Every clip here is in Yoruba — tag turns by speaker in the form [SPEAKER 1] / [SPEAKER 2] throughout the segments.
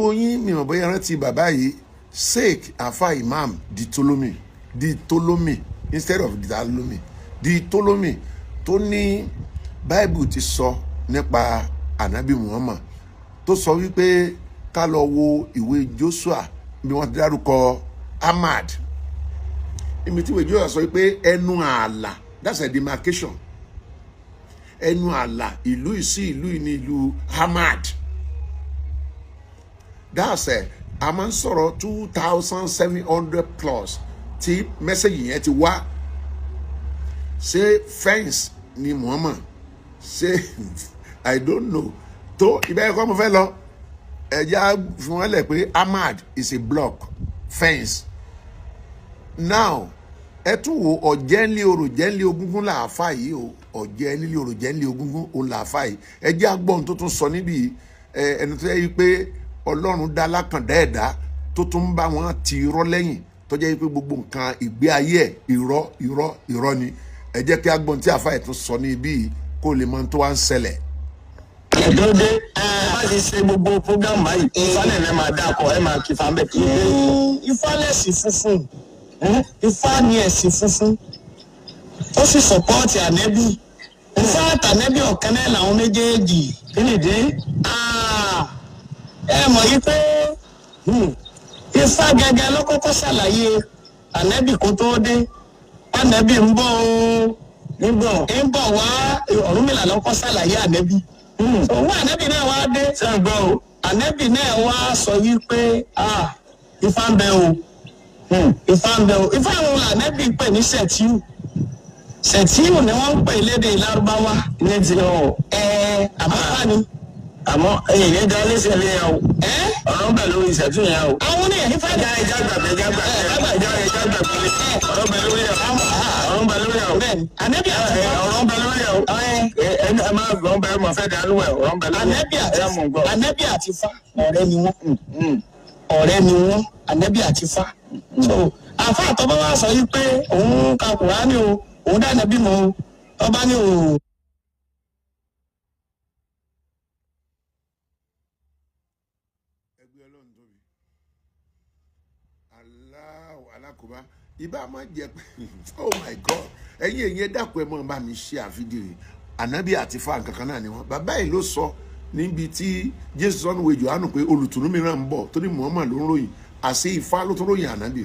[SPEAKER 1] gbogbo yín mi mọ̀ bóyá rántí bàbá yìí Sheikh Afa Imam di Tolomi instead of di Tolomi tó ní Bible ti sọ nípa Ànábì Muhammad tó sọ wípé ká lọ wo ìwé Joshua bí wọ́n ti dárúkọ Ahmad ibi tí ìwé Joshua sọ wípé ẹnu ààlà that's a demarcation ẹnu ààlà ìlú ìsí ìlú ní ìlú Ahmad that's a máa ń sọ̀rọ̀ 2,700 plus tí mẹ́sẹ̀gì yẹn ti wá ṣé fence ni Muhammad ṣé I don't know tó ibẹ̀ ẹ̀kọ́ mo fẹ́ lọ ẹ̀já fún wọn lẹ̀ pé Ahmad is a block fence now ẹ tún wo ọ̀jẹ̀ńlẹ̀ orò jẹ̀ńlẹ̀ ogúngún làáfà yìí o ọ̀jẹ̀ńlẹ̀ orò jẹ̀ńlẹ̀ ogúngún òun làáfà yìí ẹ̀jẹ̀ agbọ́n tó tún sọ níbi ẹni tó yẹ yìí pé Ọlọ́run dá lákàndá ẹ̀dá tó tún bá wọn ti irọ́ lẹ́yìn tó jẹ́ pé gbogbo nǹkan ìgbé ayé ẹ̀ irọ́ ni ẹ jẹ́ kí agbọ́n tí àáfà yìí tún sọ ní ibí kó lè mọ tó wá ń ṣẹlẹ̀.
[SPEAKER 2] Ìdóde bá ti ṣe gbogbo program báyìí ìfálẹ̀ rẹ̀ máa dákọ̀ ẹ̀ máa kí fáńbẹ̀ kí ìfálẹ̀sì funfun Ifá ni ẹ̀sìn funfun ó sì sọ̀pọ́ọ̀tì Ànẹ́bì Ifá àtànẹ́bì ọ̀kan náà làwọn méjèèjì kí nìdí ẹ mọ̀ yí pé Ifá gẹ́gẹ́ ló kọ́kọ́ ṣàlàyé Ànẹ́bì kó tó dé Ànẹ́bì ń bọ̀ wá Ọ̀rúnmìlà ló kọ́ ṣàlàyé Ànẹ́bì òun Ànẹ́bì náà wá dé Ànẹ́bì náà wá sọ yí pé Ifá ń bẹ o Ifá àwọn Ànẹ́bì pè ní Ṣẹ̀tíù ni wọ́n ń pè lédè Lárúbáwá ní ti àbáfá ni àmọ́ èyí ní dá lẹ́sẹ̀ lé yà o ọ̀rọ̀ ń bẹ lórí Ṣẹ̀tíù yẹn o àwọn ní ẹ̀yìn fẹ́ ẹja gbàgbé ọ̀rọ̀ ń bẹ lórí yà ọ̀rọ̀ ń bẹ lórí yà o Ànẹ́bì àti ọ̀rọ̀ ń bẹ lórí yà o ẹ máa gbọ́n bẹ́ẹ̀ mọ̀ fẹ́ dánú ẹ̀ ọ̀rọ̀ ń bẹ lórí yà Ànẹ́bì àti Ifá ọ̀rẹ́ ni wọ́n Ànẹ́bì àti Ifá so àfa àtọ́bá wa sọ yí pé òun ka Kùránì o òun dáná bímọ o tọ́ba ní o.
[SPEAKER 1] ẹgbẹ́ Ọlọ́run tóbi Allahu alákòóbá ibà máa jẹ pé oh my God ẹ̀yin èyí ẹ dákun ẹ mọ́ bá mi ṣe àfidìrì Ànábì àti Ifá nǹkan kan náà ni wọ́n bàbá yìí ló sọ níbi tí Jésù sọ́nù wo Jòhánù pé olùtùnú mìíràn ń bọ̀ tó ní Muhammad ló ń ròyìn àṣé Ifá ló tún ròyìn Ànábì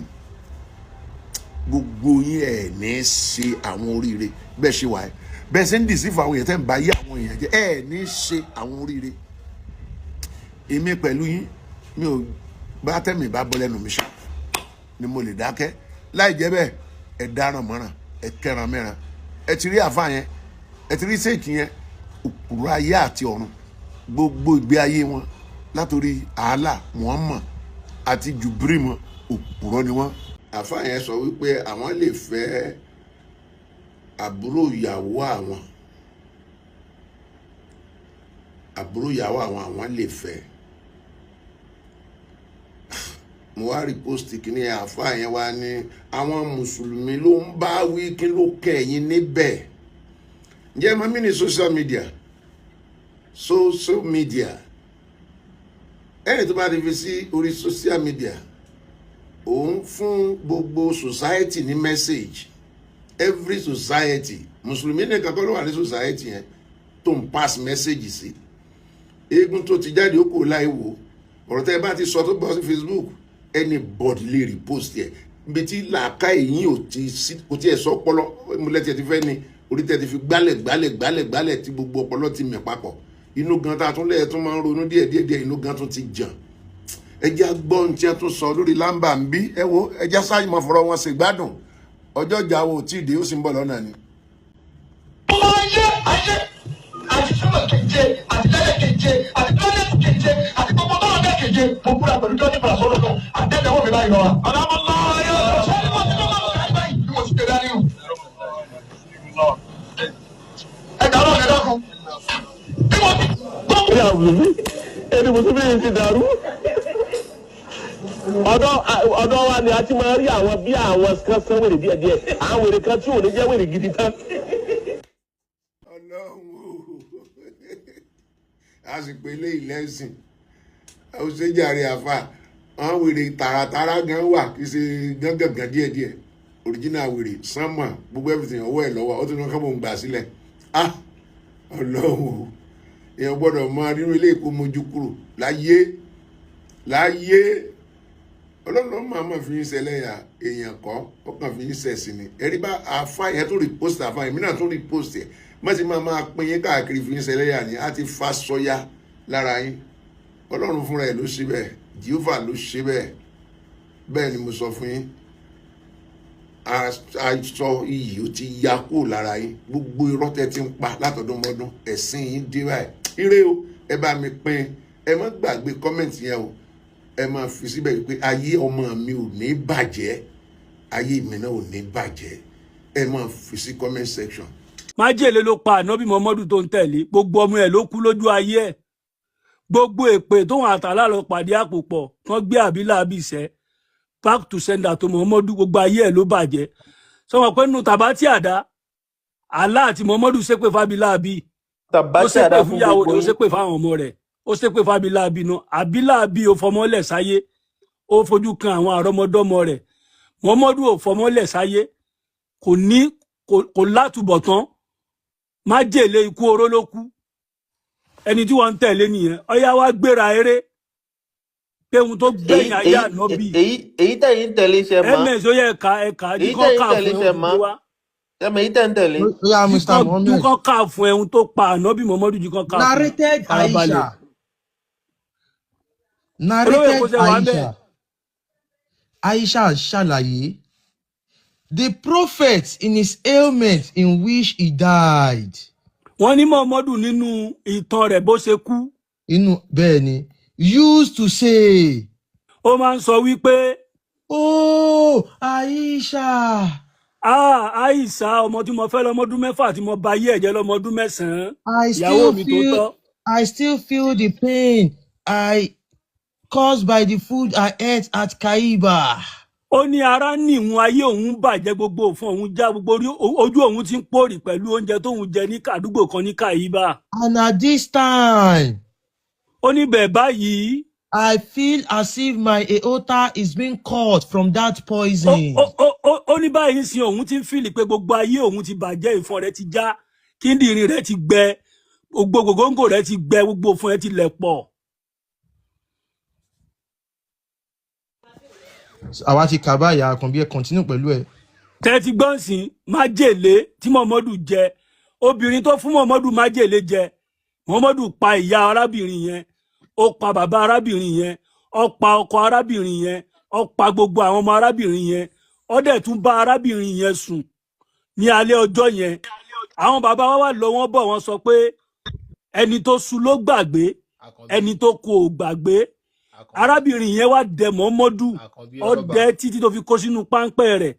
[SPEAKER 1] gbogbo yín ẹ̀ ní ṣe àwọn oríire bẹ́ẹ̀ ṣe wà ẹ́ bẹ́ẹ̀ ṣe ń dì sí fún àwọn èèyàn tẹ́ ń bá yé àwọn èèyàn jẹ́ ẹ̀ ní ṣe àwọn oríire èmi pẹ̀lú yín mi ò bá tẹ̀mí bá bọ́ lẹ́nu mi ṣá ni mo lè dákẹ́ láì jẹ́ bẹ́ẹ̀ ẹ̀ dáràn mọ́ràn ẹ̀ kẹran mẹ́ran ẹ̀ ti rí àfa yẹn ẹ̀ ti rí séèkì yẹn òpùrọ̀ ayé àti ọ̀run gbogbo ìgbé ayé wọn látòrí àálà Muhammad àti Jùbírì wọn òpùrọ̀ ni wọ́n. àfa yẹn sọ wípé àwọn lè fẹ́ àbúrò ìyàwó àwọn lè fẹ́ mo wá rí post kìíní àfa yẹn wá ní àwọn mùsùlùmí ló ń bá wí kí ló kẹ̀yìn níbẹ̀ ǹjẹ́ mọ́ mí ní social media ẹni tó bá ti fi sí orí social media òun fún gbogbo society ní message every society mùsùlùmí nìkan kọ́ ló wà ní society yẹn tó ń pass message sí eégún tó ti jáde ó kò láì wò ọ̀rọ̀ tẹ́ bá ti sọ tó bọ́ sí Facebook anybody lè repost yẹ níbi tí làákà èyí kò tí ẹ̀ sọ ọpọlọ múlẹ̀ tí ẹ ti fẹ́ ni orí tẹ́ ti fi gbálẹ̀ tí gbogbo ọpọlọ ti mẹ̀ papọ̀ inú gan tá a tún lẹ́yìn tún máa ń ronú díẹ̀ inú gan tún ti jàn ẹjẹ́ gbọ́n tí a tún sọ lórí lámbà ń bí ẹ wo ẹjẹ́ sáyé mọ̀ fọ́rọ̀ wọn ṣe gbádùn ọjọ́ ìjà wo tí ìdè ó sì ń bọ̀ lọ́nà ni.
[SPEAKER 3] ọmọ ayé àti sọ́mọ̀ keje àti tẹ́lẹ̀ keje àti tọ́lẹ̀ keje àti gbogbo tọ́lọ̀ bẹ́ẹ̀ keje mo búra pẹ̀lú tó ní fara sọ́dọ̀ lọ àtẹ́lẹ̀wọ̀ mi láì lọ́ra. ọ̀dàmọ́lá ayé ọ̀sẹ̀ ni wọ́n ti lọ́wọ́ ọ̀gá ìgbà yìí bí mo ti gbé dání o. ẹ̀ka ọlọ́run ẹ̀dá kan bí mo ti gbọ́.
[SPEAKER 2] ẹni mùsùlùmí ti dàrú ọ̀dọ̀ wa ni a ti máa rí àwọn bí àwọn kan san wèrè díẹ̀díẹ̀ àwọn wèrè kan tí ò ní jẹ́ wèrè gidi tán.
[SPEAKER 1] Ọlọ́run a sì pé ilé ìlẹ́sìn ó ṣe jàre àfà àwọn wèrè tààràtàrà gan wà kì í ṣe gángan díẹ̀díẹ̀ original wèrè sánmà gbogbo everything ọwọ́ ẹ̀ lọ́wọ́ ó tún náà kábọ̀ ń gbà sílẹ̀ ọlọ́run èèyàn gbọ́dọ̀ máa nínú ilé ìkó mojú kúrò láyé ọlọ́run máa fi ń ṣẹlẹ́yà èèyàn kọ́ ó kàn fi ń ṣẹ̀sìn ni ẹ̀rí bá àfà yẹn tó repost àfà yẹn mìíràn tó repost ẹ̀ má sì máa pín yín káàkiri fi ń ṣẹlẹ́yà ni á ti fa sọ́yà lára yín ọlọ́run fúnra ẹ̀ ló ṣe bẹ́ẹ̀ Jehovah ló ṣe bẹ́ẹ̀ bẹ́ẹ̀ ni mo sọ fún yín àìsọ iyì ó ti ya kúrò lára yín gbogbo irọ́ tẹ́ ti ń pa látọdúnmọ́dún ẹ̀sìn yín dé báyìí ire o ẹ bá mi pín ẹ má gbàgbé kọ́mẹ̀ntì yẹn o ẹ máa fi síbẹ̀ pé ayé ọmọ mi ò ní bàjẹ́ ayé mi náà ò ní bàjẹ́ ẹ máa fi sí comment section.
[SPEAKER 4] májèlé ló pa ànábì Muhammadu tó ń tẹ̀lé gbogbo ọmọ ẹ̀ ló kú lójú ayé ẹ̀ gbogbo èpè tóun àtàlà lọ pàdé àpò pọ̀ wọ́n gbé àbílà àbíṣẹ́ back to sender tó Muhammadu gbogbo ayé ẹ̀ ló bàjẹ́ sọmọ pé nínú tàbátì àdá àlá àti Muhammadu ṣépè fábílà àbí ó ṣépè fún ìyàwó rẹ̀ ó ṣépè fáwọn ọmọ rẹ̀ ó ṣépè fábílà àbí náà àbílà àbí ó fọmọlẹ̀ sáyé ó fojú kan àwọn àrọmọdọ́mọ rẹ̀ Muhammadu ò fọmọlẹ̀ sáyé kò látúbọ̀tán májèlé ikú oró ló kú ẹni tí wọ́n ń tẹ̀lé nìyẹn ọyá wa gbéra eré pé ohun tó gbẹ̀yìn ayé ànábì
[SPEAKER 5] èyí tẹ̀yìn tẹ̀lé iṣẹ́ mọ́
[SPEAKER 4] ms ó yẹ ẹ̀ka díkọ́ ká fún ẹ̀hún wá
[SPEAKER 5] ẹ̀mọ̀ èyí tẹ̀ ń tẹ̀lé
[SPEAKER 4] díkọ́ ká fún ẹ̀hún tó pa ànábì Muhammadu díkọ́ ká fún
[SPEAKER 6] narrated Aisha ṣàlàyé the prophet in his ailment in which he died.
[SPEAKER 4] wọ́n ní Muhammadu nínú ìtàn rẹ̀ bó ṣe kú.
[SPEAKER 6] inú bẹ́ẹ̀ ni used to say.
[SPEAKER 4] ó máa ń sọ wípé.
[SPEAKER 6] oh Aisha.
[SPEAKER 4] Aisha ọmọ tí mo fẹ́ lọ́mọdún mẹ́fà tí mo bà ayé ẹ̀jẹ̀ lọ́mọdún mẹ́sàn-án. ìyàwó mi tó tọ́.
[SPEAKER 6] I still feel the pain caused by the food I ate at Kaiba.
[SPEAKER 4] ó ní ara ní ìhun ayé òun bàjẹ́ gbogbo òfin òun já gbogbo ojú òun ti ń pòrì pẹ̀lú oúnjẹ tóun jẹ ní àdúgbò kan ní Kaiba.
[SPEAKER 6] And at this time.
[SPEAKER 4] ó ní bẹ́ẹ̀ báyìí.
[SPEAKER 6] I feel as if my aorta is being cut from that poison.
[SPEAKER 4] ó ní báyìí sin òun ti ń fìlì pé gbogbo ayé òun ti bàjẹ́ ìfun rẹ̀ ti já kíndìnrín rẹ̀ ti gbẹ gbogbo gògóńgò rẹ̀ ti gbẹ gbogbo òfun rẹ̀ ti lẹ̀ pọ̀.
[SPEAKER 6] àwa ti kà báyà àkànbí ẹ kọ́ntínú pẹ̀lú ẹ.
[SPEAKER 4] tẹ́tí gbọ́nsìn májèlé tí Muhammadu jẹ obìnrin tó fún Muhammadu májèlé jẹ Muhammadu pa ìyá arábìnrin yẹn ó pa bàbá arábìnrin yẹn ó pa ọkọ arábìnrin yẹn ó pa gbogbo àwọn ọmọ arábìnrin yẹn ó dẹ̀ tún bá arábìnrin yẹn sùn ní alẹ́ ọjọ́ yẹn àwọn bàbá wa wà lọ wọ́n bọ̀ wọ́n sọ pé ẹni tó sùn ló gbàgbé ẹni tó kú ò gbàgbé arábìnrin yẹn wá dẹ Muhammadu ó dẹ títí tó fi kó sínú páńpẹ́ rẹ̀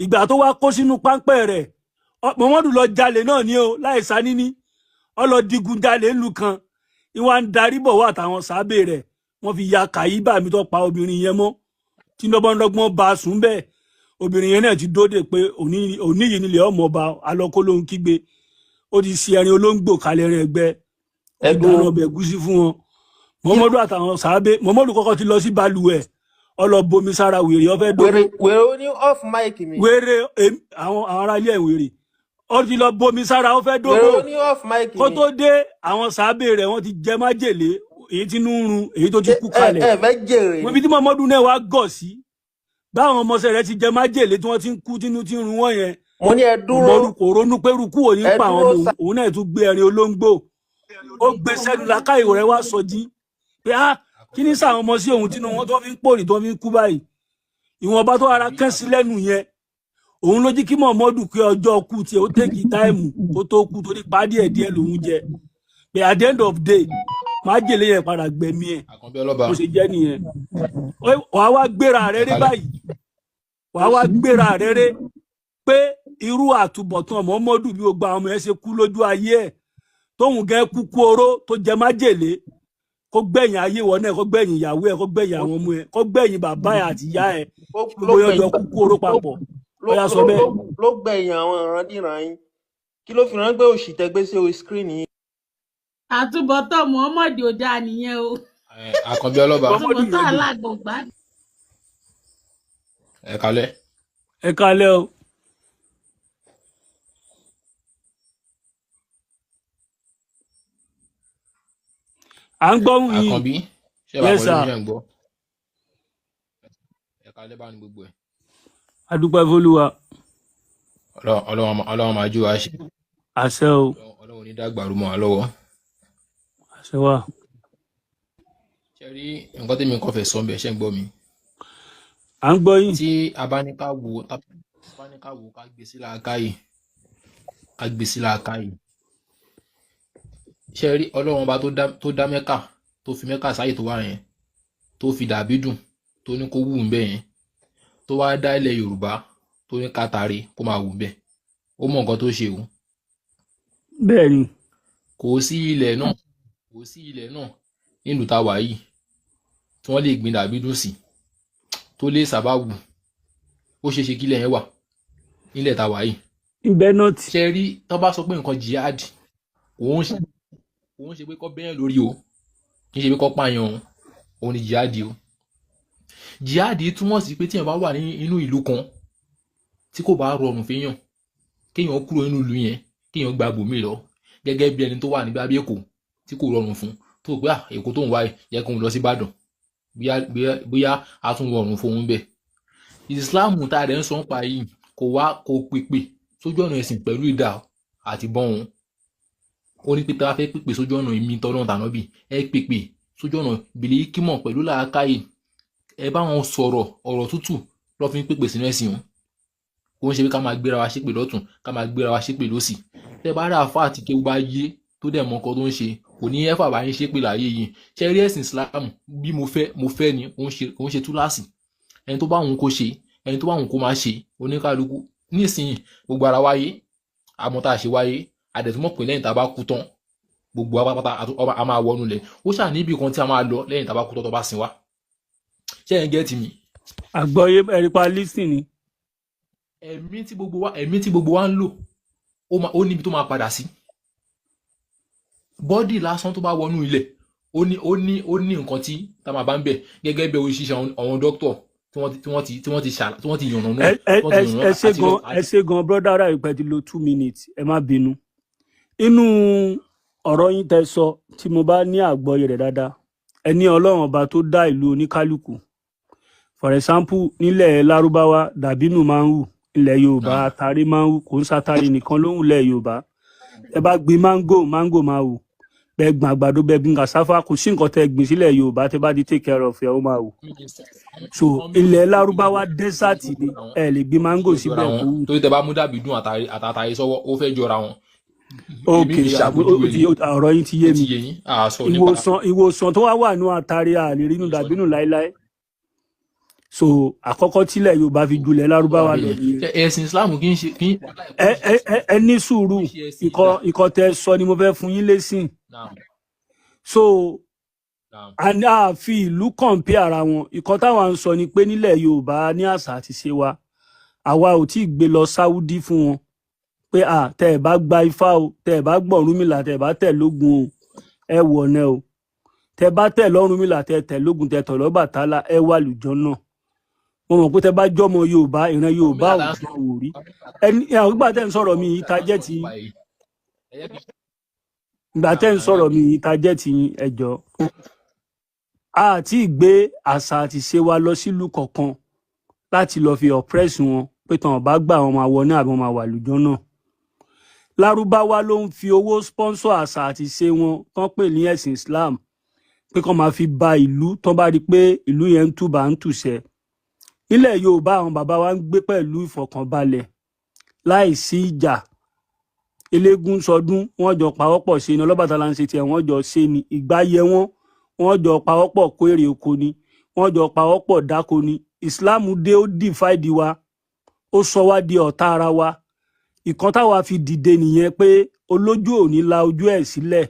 [SPEAKER 4] ìgbà tó wá kó sínú páńpẹ́ rẹ̀ Muhammadu lọ jalè náà ni o láì sá níní ó lọ digun jalè ńlù kan ìwà ń darí bọ̀ wá àtàwọn sábẹ́ rẹ̀ wọ́n fi ya Kàyíbà mi tó pa obìnrin yẹn mọ́ tí lọ́gbọ́n bá a sùn bẹ́ẹ̀ obìnrin yẹn náà ti dóde pé òní yìí nílẹ̀ ọmọ ọba alọ́kó ló ń kígbe ó ti ṣe ẹrin olóńgbò kalẹ̀ rẹ̀ ẹgbẹ́ ìdáná ọbẹ̀ ẹ̀gúsí fún wọn Muhammadu àtàwọn sábẹ́ Muhammadu kọ́kọ́ ti lọ sí balùwẹ̀ ó lọ bomi sára wèrè ó fẹ́ dógó
[SPEAKER 5] wèrè ó ní off mic mi
[SPEAKER 4] wèrè àwọn ará ilé ẹ̀ wèrè ó ti lọ bomi sára ó fẹ́ dógó
[SPEAKER 5] wèrè ó ní off mic mi
[SPEAKER 4] kó tó dé àwọn sábẹ́ rẹ̀ wọ́n ti jẹ májèlé èyí tí ń run èyí tó ti kú kalẹ̀
[SPEAKER 5] ẹ fẹ́ jèrè
[SPEAKER 4] wọ́n fi tí Muhammadu náà wá gọ̀ sí báwọn ọmọọṣẹ́ rẹ̀ ti jẹ májèlé tí wọ́n ti ń kú tínú tí ń run wọ́n yẹn
[SPEAKER 5] mo ní ẹ dúró
[SPEAKER 4] Muhammadu kò ronú pé rúkú ò ní pa àwọn ọmọ òun náà tún gbé ẹrin olóńgbò ó gbé sẹ́nu làkàyè rẹ̀ wá sọjí pé kí ní sáwọn ọmọ sí òun tínú wọn tó fi ń pòrì tó fi ń kú báyìí ìwọ̀nba tó ara kán sí lẹ́nu yẹn òun ló jí kí Muhammadu pé ọjọ́ kú tiẹ̀ ó tẹ́kì táìmù kó tó kú torí pàdé ẹ̀ díẹ̀ lòun jẹ pé at the end of day májèlé yẹn padà gbẹ̀mí ẹ̀ bó ṣe jẹ́ nìyẹn wàá wá gbéra rẹ̀ rí báyìí wàá wá gbéra rẹ̀ rí pé irú àtúbọ̀tán Muhammadu bí gbogbo àwọn ọmọ ẹ̀ ṣe kú lójú ayé ẹ̀ tóun gẹ́ kú kú oró tó jẹ májèlé kó gbẹ̀yìn ayé wọn náà kó gbẹ̀yìn ìyàwó ẹ̀ kó gbẹ̀yìn àwọn ọmọ ẹ̀ kó gbẹ̀yìn bàbá ẹ̀ àti ìyá ẹ̀ gbogbo yọjọ kú kú oró papọ̀ lọ́yà sọ bẹ́ẹ̀.
[SPEAKER 5] ló gbẹ̀yìn àwọn ìrandíran yín kí ló fi rán pé òṣì tẹgbẹ́ sí orí screen yìí.
[SPEAKER 7] àtúbọ̀tán Muhammad ò dáa nìyẹn o. Àkànbí ọlọ́ba
[SPEAKER 4] Muhammadu
[SPEAKER 8] Àtúbọ̀tán
[SPEAKER 4] yẹn
[SPEAKER 8] alágbọ̀gbá.
[SPEAKER 7] ẹ kalẹ̀.
[SPEAKER 4] ẹ kalẹ́ o. À ń gbọ́ yín.
[SPEAKER 7] Àkànbí ṣé wàá
[SPEAKER 4] Yes
[SPEAKER 7] pẹ̀lú
[SPEAKER 4] sir.
[SPEAKER 7] iṣẹ́ ń gbọ́. Ẹ kalẹ̀ bá ní gbogbo ẹ̀.
[SPEAKER 4] A dúpẹ́ f'Olúwa.
[SPEAKER 7] Ọlọ́run máa jú wa ṣe.
[SPEAKER 4] Àṣẹ o.
[SPEAKER 7] Ọlọ́run ní dàgbàrú mọ́ wa lọ́wọ́.
[SPEAKER 4] Àṣẹ wà.
[SPEAKER 7] Ṣé rí nǹkan tẹ́mi kàn fẹ́ sọ ń bẹ̀ ṣẹ́ ń gbọ́ mi.
[SPEAKER 4] À ń gbọ́ yín.
[SPEAKER 7] Tí a bá ní ká wo ká gbé sí làákàyè. Ká gbé sí làákàyè. Ṣé rí Ọlọ́run ọba tó dá Mẹ́kà tó fi Mẹ́kà sáyè tó wà yẹn tó fi dàbí dùn tó ní kó wù ń bẹ̀ yẹn tó wá dá ilẹ̀ Yorùbá tó ní kátàrí kó máa wù ń bẹ̀ ó mọ nǹkan tó ṣe o.
[SPEAKER 4] Bẹ́ẹ̀ ni.
[SPEAKER 7] Kò sí ilẹ̀ náà nílùú tá a wà yìí tí wọ́n lè gbin dàbí dùn sí tó lè sábà wù ó ṣeé ṣe kílẹ̀ yẹn wà nílẹ̀ tá a wà yìí.
[SPEAKER 4] Ibẹ̀ náà ti.
[SPEAKER 7] Ṣé rí tó bá sọ pé nǹkan jihad òun ṣe pé kọ́ bẹ́ẹ̀ lórí o kì í ṣe pé kọ́ pààyàn òun ni jihad o. Jihad túmọ̀ sí pé tí èèyàn bá wà ní inú ìlú kan tí kò bá rọrùn fẹ́yàn kéèyàn kúrò nínú ìlú yẹn kéèyàn gba bòmí lọ gẹ́gẹ́ bí ẹni tó wà níbi abẹ́ Èkó tí kò rọrùn fún tó pé Èkó tó ń wáyé yẹ kó ń lọ sí Ìbàdàn bóyá a tún rọrùn fún òun bẹ́ẹ̀. Islam tá a rẹ̀ ń sọ ń pa yìí kò pèpè sójú ọ̀nà ẹ̀sìn pẹ̀lú ìdá àti bọ́hun. Ó ní pé tá a fẹ́ pèpè sójú ọ̀nà ìmí tọ́lọ́run tànábì ẹ pèpè sójú ọ̀nà bìlẹ̀ kímọ̀ pẹ̀lú làákàyè ẹ bá wọn sọ̀rọ̀ ọ̀rọ̀ tútù lọ́ fi ń pèpè sínú ẹ̀sìn wọn. Kò ń ṣe pé ká máa gbéra wa ṣépè lọ́tùn ká máa gbéra wa ṣépè lósì. Tẹ́ bá rí àfáà àti kéwú bá yé tó dẹ̀ mọ nǹkan tó ń ṣe kò ní ẹ́fà bá yín ṣépè láyé yìí. Ṣé rí ẹ̀sìn Islam bí mo fẹ́ ni ó ń ṣe túláàsì ẹni tó bá òun kó ṣe ẹni tó bá òun kó máa ṣe oníkálukú nísìnyí gbogbo ara wáyé àmọ́ tá a ṣe wáyé àdẹ̀túmọ̀ pé lẹ́yìn tá a bá kú tán gbogbo apáta a máa wọnú lẹ̀ ó ṣà níbi kan tí a máa lọ lẹ́yìn tá a bá kú tán tó bá sin wá. Ṣé ẹ̀ ń gẹ́tì mi?
[SPEAKER 4] Àgbọ́yé ẹ̀rípa lísìn ni.
[SPEAKER 7] Ẹ̀mí tí gbogbo wa ń lò ó níbi tó máa padà sí. Bọ́dì lásán tó bá wọnú ilẹ̀ ó ní nǹkan tí tá a máa bá ń bẹ̀ gẹ́gẹ́ bí oríṣiríṣi àwọn dókítọ̀ tí wọ́n ti yànnà náà.
[SPEAKER 4] Ẹ ṣe gan brother ara ìpẹ́ ti lo 2 minutes ẹ má bínú. Inú ọ̀rọ̀ yín tẹ́ sọ tí mo bá ní àgbọ́yé rẹ̀ dáadáa ẹ ní Ọlọ́run ọba tó dá ìlú oníkálukú. For example nílẹ̀ Lárúbáwá dàbínù máa ń hù ilẹ̀ Yorùbá àtàrí máa ń hù kò ń ṣàtàrí nìkan ló ń hù ilẹ̀ Yorùbá. Ẹ bá gbin máńgò máa hù bẹ́ẹ̀ gbin àgbàdo bẹ́ẹ̀ gbin kàsáfà kò sí nǹkan tẹ́ gbìn sílẹ̀ Yorùbá tẹ́ bá di take care of ẹ̀ ó máa hù. So ilẹ̀ Lárúbáwá desert ni ẹ lè gbin máńgò síbẹ̀ kó hù.
[SPEAKER 7] Torí tẹ́ bá mú dàbí dùn àtàtàrí sọ́wọ́ ó fẹ́ jọra wọn.
[SPEAKER 4] Ok ọ̀rọ̀ yín ti yé mi. Ìwòsàn tó wà nù àtàrí àlè rínú dàbínù láéláé. So àkọ́kọ́ tílẹ̀ Yorùbá fi julẹ̀ Lárúbáwá lọ ni.
[SPEAKER 7] Ẹ̀sìn Islam kì í ṣe
[SPEAKER 4] ẹ ní sùúrù ìkọ́ tẹ́ sọ ni mo fẹ́ fún yín lésìn. So a fi ìlú kọ̀ǹpé ara wọn ìkọ́ táwa ń sọ ni pé nílẹ̀ Yorùbá ní àṣà àti ṣe wa àwa ò tí ì gbé lọ Sáúdí fún wọn pé tẹ́ ẹ bá gba Ifá o tẹ́ ẹ bá gbọ́ Ọ̀rúnmìlà tẹ́ ẹ bá tẹ̀ lógun o ẹ wọ̀ ọ̀nà o tẹ́ ẹ bá tẹ̀ lọ́rúnmìlà tẹ́ ẹ tẹ̀ lógun tẹ́ ẹ tọ̀ lọ́bàtálá ẹ wà lùjọ́ náà. Mo mọ̀ pé tẹ́ bá jọ́mọ Yorùbá ìran Yorùbá ò jọ wò rí àwọn ìgbà tẹ́ ń sọ̀rọ̀ mi yìí ta jẹ́ ti ìgbà tẹ́ ń sọ̀rọ̀ mi yìí ta jẹ́ ti ẹjọ́ àti ìgbé àṣà àti ṣe wa lọ sílùú kọ̀ọ̀kan láti lọ fi oppress wọn pé tàn bá gbà wọn máa wọ náà àbí wọn máa wà lùjọ́ náà. Lárúbáwá ló ń fi owó sponsor àṣà àti ṣe wọn tán pè ní ẹ̀sìn Islam pé kàn máa fi ba ìlú tán bá rí i pé ìlú yẹn ń túbà ń tùṣẹ́. Nílẹ̀ Yorùbá àwọn bàbá wa ń gbé pẹ̀lú ìfọ̀kànbalẹ̀ láì sí ìjà. Eléégún sọdún wọ́n jọ pawọ́pọ̀ ṣe ni Ọlọ́bàtálá ń ṣe tiẹ̀ wọ́n jọ ṣe ni ìgbà yẹ wọ́n jọ pawọ́pọ̀ kó èrè oko ni wọ́n jọ pawọ́pọ̀ dáko ni. Islam dé ó divide wa ó sọ wá di ọ̀tá ara wa. Ìkan táwa fi dìde nìyẹn pé olójú ò ní la ojú ẹ̀ sílẹ̀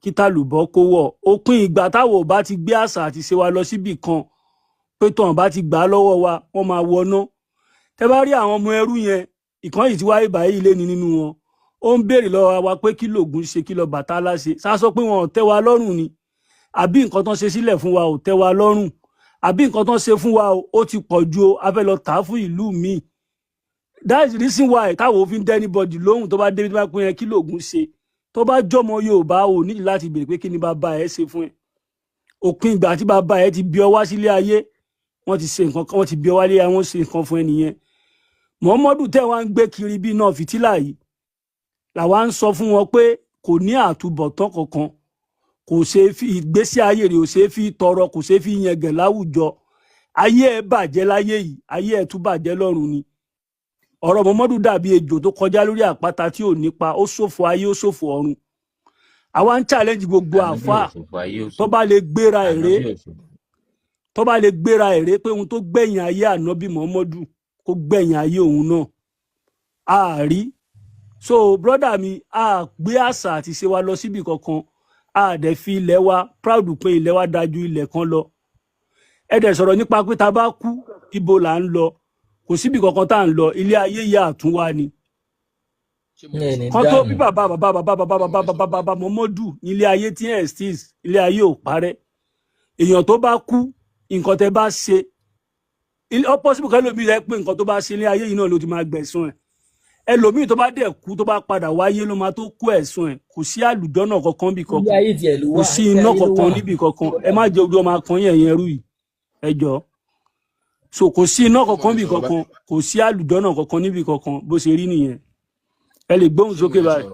[SPEAKER 4] kí tàlùbọ́ kó wọ̀. Òpin ìgbà táwọn ò bá ti gbé àṣà àti ṣe wa lọ síbì kan pé tọ̀hún bá ti gbà á lọ́wọ́ wa wọ́n máa wọná. Tẹ́ bá rí àwọn ọmọ ẹrú yẹn ìkan yìí ti wáyé báyìí lé ní nínú wọn ó ń béèrè lọ́wọ́ wa pé kí lògùn ṣe kí lọ Bàtálá ṣe sá sọ pé wọn ò tẹ́ wa lọ́rùn ni àbí nǹkan tán ṣe sílẹ̀ fún wa ò tẹ́ wa lọ́rùn, àbí nǹkan tán ṣe fún wa ó ti pọ̀ ju o, a fẹ́ lọ tà á fún ìlú míì. That is the reason why táwọn òfin dẹ́ anybody lóhùn tó bá débi tó bá pín yẹn kí lóògùn ṣe. Tó bá jọmọ Yorùbá ò nídìí láti béèrè pé kí ni bàbá ẹ ṣe fún ẹ. Òpin ìgbà tí bàbá ẹ ti bí ọ wá sílé ayé, wọ́n ti ṣe nǹkan kan, wọ́n ti bí ọ wálé ayé, wọ́n ṣe nǹkan fún ẹ nìyẹn. Muhammadu tẹ́ wá ń gbé kiri bí náà fìtílà yìí, làwa ń sọ fún wọn pé kò ní àtúbọ̀tán kankan, kò ṣeé fi ìgbésí ayé rẹ̀ ò ṣeé fi tọrọ, kò ṣeé fi yangàn láwùjọ. Ayé ẹ bàjẹ́ láyé yìí, ayé ẹ tún bàjẹ́ lọ́run ni. Ọ̀rọ̀ Muhammadu dàbí ejò tó kọjá lórí àpáta tí ò nípa, ó ṣòfò ayé, ó ṣòfò ọ̀run. Àwa ń challenge gbogbo àfáà tó bá lè gbéra èrè, tó bá lè gbéra èrè pé ohun tó gbẹ̀yìn ayé ànábì Muhammadu kó gbẹ̀yìn ayé òun náà. Àárí. So brother mi, a gbé àṣà àti ṣe wa lọ síbi kankan, a dẹ̀ fi ilẹ̀ wa proud pé ilẹ̀ wa dájú ilẹ̀ kan lọ. Ẹ dẹ̀ sọ̀rọ̀ nípa pé ta bá kú ibo là ń lọ, kò síbi kankan tá à ń lọ, ilé ayé yà tún wá ni. Kan tó bí bàbá Muhammadu ilé ayé tí ẹ̀ stis, ilé ayé ò parẹ́. Èèyàn tó bá kú, nǹkan tẹ́ bá ṣe, ó possible kẹ́lòmíì rẹ pé nǹkan tó bá ṣe ilé ayé yìí náà ló ti máa gbẹ̀san ẹ̀. Ẹlòmíì tó bá dẹ̀ kú tó bá padà wáyé ló máa tó kú ẹ̀san ẹ̀. Kò sí àlùjọ́nà kankan bí kankan, kò sí iná kankan níbi kankan. Ẹ má jẹ́ ojú ọmọ akàn yẹn rú yìí, ẹ jọ̀ọ́. So kò sí iná kankan bí kankan, kò sí àlùjọ́nà kankan níbi kankan, bó ṣe rí nìyẹn. Ẹ lè gbóhùn sókè báyìí.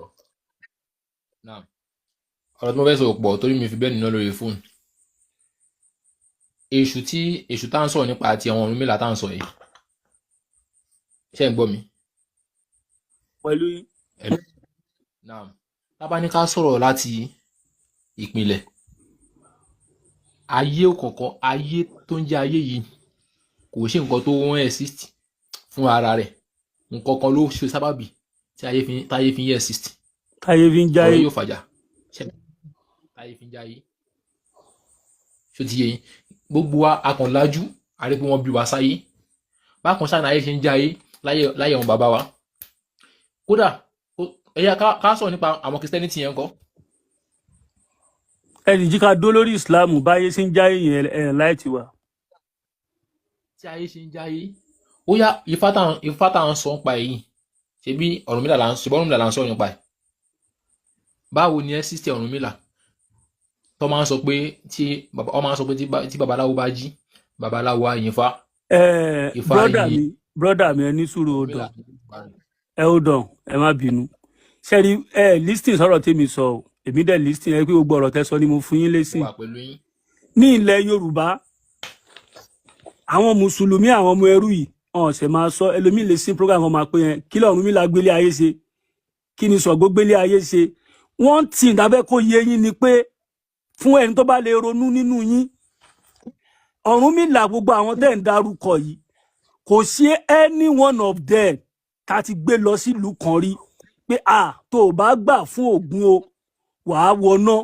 [SPEAKER 7] Ọ̀rọ̀ tí mo fẹ́ sọ pọ̀ torí mi fi bẹ́ẹ̀ nínú lórí fóònù. Èṣù tá à ń sọ̀rọ̀ nípa àti àwọn Ọ̀rúnmìlà tá à ń sọ yìí, ṣé ń gbọ́ mi?
[SPEAKER 4] Pẹ̀lú
[SPEAKER 7] tábà ní ká sọ̀rọ̀ láti ìpìlẹ̀, ayé kọ̀ọ̀kan, ayé tó ń jẹ́ ayé yìí kò ṣe nǹkan tó wọ́n exist fún ara rẹ̀, nǹkan kan ló ṣe sábàbí tí táyé fi ń exist.
[SPEAKER 4] Táyé fi ń jáyé.
[SPEAKER 7] Ọ̀rọ̀ yóò fàjà, táyé fi ń jáyé. Ṣó ti yé yín? Gbogbo wa akànlájú, a rí pé wọ́n bí wa sáyé. Bákan ṣáà ní ayé ṣe ń jáyé láyé àwọn bàbá wa. Kódà ẹ̀yà ká sọ̀rọ̀ nípa àwọn Christianity yẹn kọ́.
[SPEAKER 4] Ẹnì jí ká dó lórí Islam báyé ṣe ń jáyé yẹn ẹ̀ láì ti wà.
[SPEAKER 7] Tí ayé ṣe ń jáyé, ó yá Ifá tá à ń sọ nípa èyí, ṣebí Ọ̀rúnmìlà là ń sọ nípa ẹ̀. Báwo ni ẹ sísítẹ̀ Ọ̀rúnmìlà tó máa ń sọ pé tí babaláwo bá jí, babaláwo á yin Ifá.
[SPEAKER 4] Brother mi ẹ ní sùúrù odò. Hold on, ẹ má bínú. Ṣẹ́rí listing sọ̀rọ̀ tèmi sọ o, èmi dẹ̀ listing ẹ pé gbogbo ọ̀rọ̀ tẹ́ sọ ni mo fún yín lésìn. Ní ilẹ̀ Yorùbá, àwọn mùsùlùmí àwọn ọmọ ẹrú yìí, ọ̀n ṣẹ̀ máa sọ, ẹlòmíì lè sin program kan máa pé yẹn, kí l'Ọ̀rúnmìlà gbélé ayé ṣe, kí ni Ṣàngó gbélé ayé ṣe. One thing dábẹ́ kó yé yín ni pé fún ẹni tó bá lè ronú nínú yín, Ọ̀rúnmìlà gbogbo àwọn tẹ́ ń dárúkọ yìí, kò sí any one of them ká ti gbé lọ sílùú kan rí pé tó o bá gbà fún Ògún o wàá wọná,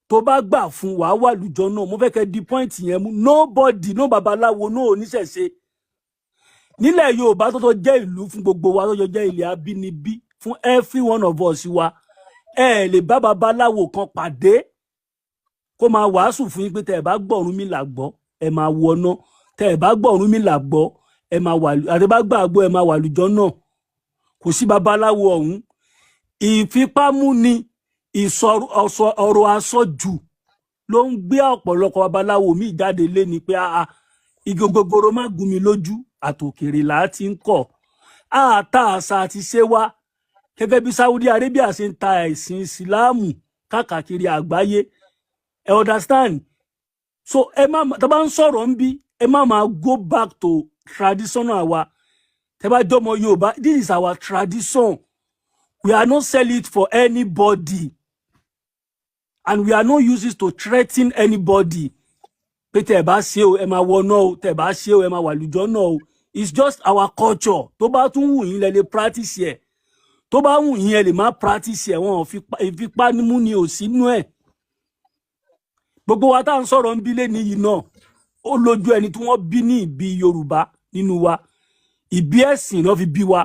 [SPEAKER 4] tó bá gbà fún wàá wà lùjọ náà. Mo fẹ́ kẹ́ di point yẹn mú. Nobody, no babaláwo, no oníṣẹ̀ṣe nílẹ̀ Yorùbá tó jẹ́ ìlú fún gbogbo wa, tó jẹ́ ilẹ̀ abínibí fún every one of us wa. Ẹ lè bá babaláwo kan pàdé kó máa wàásù fún yín pé tẹ́ ẹ bá gbọ́ Ọ̀rúnmìlà gbọ́ ẹ máa wọná, tẹ́ ẹ bá gbọ́ Ọ̀rúnmìlà gbọ́ ẹ máa wà, àti bá gbàgbọ́ ẹ máa wà lùjọ náà. Kò sí babaláwo ọ̀hún. Ìfipámúni, ọ̀rọ̀ àsọjù ló ń gbé ọ̀pọ̀lọpọ̀ babaláwo míì jáde lé ni pé igi gogoro má gún mi lójú, àtòkèrè là á ti ń kọ̀. Àtà àṣà àti ṣe wá gẹ́gẹ́ bí Saudi Arabia ṣe ń ta ẹ̀sìn Ìsìláàmù káàkiri àgbáyé. Ẹ understand? So ẹ má tá bá ń sọ̀rọ̀ ń bí, ẹ má máa go back to traditional wa. Tẹ́ bá jọmọ Yorùbá, this is our tradition. We are not sell it for anybody. And we are not used to threaten anybody. Pé tẹ́ bá ṣe o ẹ máa wọná o, tẹ́ bá ṣe o ẹ máa wà lùjọ náà o. It's just our culture. Tó bá tún wù yín lẹ lè practice ẹ̀. Tó bá wù yín ẹ lè má practice ẹ̀, wọn ìfipá mú ni ò sínú ẹ̀. Gbogbo wa tá ń sọ̀rọ̀ ń bí lé níyì náà, ó lójú ẹni tí wọ́n bí ní ìbí Yorùbá nínú wa. Ìbí ẹ̀sìn náà fi bí wa.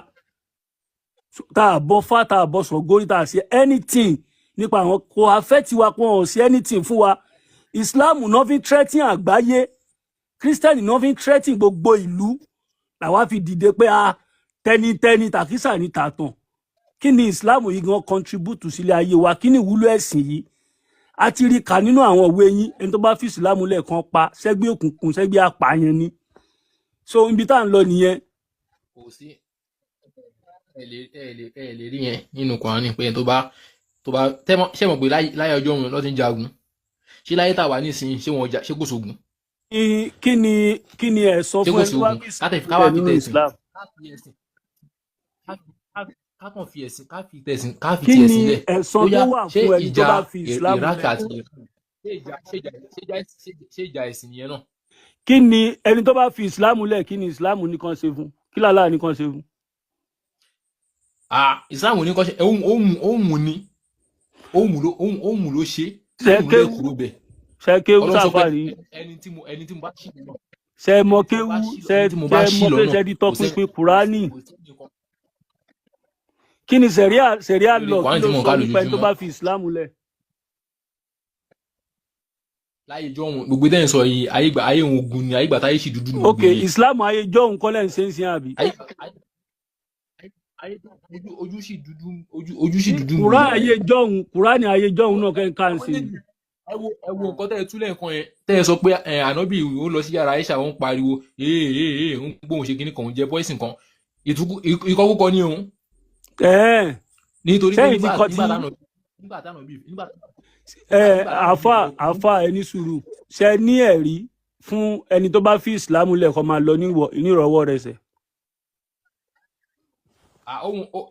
[SPEAKER 4] Tá a bọ́ fá, tá a bọ́ Ṣàngó, tá a ṣe anything nípa àwọn kò affect wa, kò hàn sí anything fún wa. Islam náà fi threaten àgbáyé, Christian náà fi threaten gbogbo ìlú, làwa fi dìde pé tẹnitẹni tàkísà ní tàtàn. Kí ni Islam yìí gan contribute sílé ayé wa? Kí ni ìwúlò ẹ̀sìn yìí? A ti rí kà nínú àwọn ìwé yín, ẹni tó bá fi Islam lẹ́ẹ̀kan pa sẹ́gbẹ́ òkùnkùn, sẹ́gbẹ́ apààyàn ni. So ibi tá à ń lọ nìyẹn.
[SPEAKER 7] kò sí ẹ lè rí yẹn nínú Kùránì pé tó bá ṣé mọ̀ pé láyé ọjọ́ òun ló ti ń jagun, ṣé láyé tá a wà nísìnyí ṣé kò sógun?
[SPEAKER 4] Kí ni ẹ sọ
[SPEAKER 7] ṣé
[SPEAKER 4] fún
[SPEAKER 7] kò
[SPEAKER 4] ẹni tó bá
[SPEAKER 7] sógun?
[SPEAKER 4] fi
[SPEAKER 7] káwá
[SPEAKER 4] Islam
[SPEAKER 7] fi
[SPEAKER 4] nínú
[SPEAKER 7] tẹ̀sìn
[SPEAKER 4] Islam?
[SPEAKER 7] kákan fi ẹ̀sìn ká fi tẹ̀sìn ká fi
[SPEAKER 4] Kí
[SPEAKER 7] tiẹ̀
[SPEAKER 4] ni
[SPEAKER 7] sílẹ̀.
[SPEAKER 4] ẹ̀san
[SPEAKER 7] Ó yá,
[SPEAKER 4] tó wà
[SPEAKER 7] ṣé
[SPEAKER 4] fún ẹni tó
[SPEAKER 7] ìjà
[SPEAKER 4] bá fi Islam
[SPEAKER 7] Iraq
[SPEAKER 4] lẹ̀?
[SPEAKER 7] àti ṣé ìjà ẹ̀sìn nìyẹn náà?
[SPEAKER 4] Kí ni ẹni tó bá fi Islam lẹ̀, kí ni Islam nìkan ṣe fún? Kí làlá nìkan ṣe fún?
[SPEAKER 7] Islam ní kọ́ ṣe ohun ló ṣe ohun ló kúrò bẹ̀.
[SPEAKER 4] Ṣẹ́kéwú
[SPEAKER 7] Ọlọ́run sọ pé
[SPEAKER 4] sàfàrí,
[SPEAKER 7] ẹni tí mo bá ṣì lọ́nà
[SPEAKER 4] ṣe mọ kéwú,
[SPEAKER 7] ẹni tí mo bá ṣì lọ́nà
[SPEAKER 4] ṣe di tọpinpin Kùránì.
[SPEAKER 7] kò sẹ́ni kan
[SPEAKER 4] Kí ni sẹ̀ríà
[SPEAKER 7] Lórí
[SPEAKER 4] lọ, kí
[SPEAKER 7] Kùránì tí
[SPEAKER 4] ló
[SPEAKER 7] mò ń
[SPEAKER 4] sọ
[SPEAKER 7] kà
[SPEAKER 4] nípa ẹni tó
[SPEAKER 7] lójoojúmọ́.
[SPEAKER 4] bá fi Islam lẹ̀?
[SPEAKER 7] láyé ìjọ ohun gbogbo dẹ́yìn sọ yìí ayé òun ogun ni ayé ìgbà táyé sì dúdú ni
[SPEAKER 4] Ok,
[SPEAKER 7] gbogbo yìí.
[SPEAKER 4] Islam ayé jọ́hun kọ́lẹ̀ ń ṣe ń sin àbí?
[SPEAKER 7] Ojú sì dúdú ni
[SPEAKER 4] Kùránì
[SPEAKER 7] gbogbo
[SPEAKER 4] ayé
[SPEAKER 7] yìí.
[SPEAKER 4] jọ́hun, Kùránì ayé jọ́hun náà kẹ́ ń ká ń ṣe.
[SPEAKER 7] ẹ wo nǹkan tẹ́ ẹ túlẹ̀ nǹkan yẹn tẹ́ ẹ sọ pé ànábì ó lọ sí yàrá Aisha ó ń pariwo ń gbóhùn ṣe kíní kan òun jẹ pọ́ìsìn kan ikọ́ púpọ̀ ní òun nítorí pé
[SPEAKER 4] Sẹ́yìn ti kọ́ tí àfà ẹni sùúrù, ṣe ní ẹ̀rí fún ẹni tó bá fi Islam lẹ̀ kó máa lọ nírọ̀wọ́ rẹ̀ sẹ̀?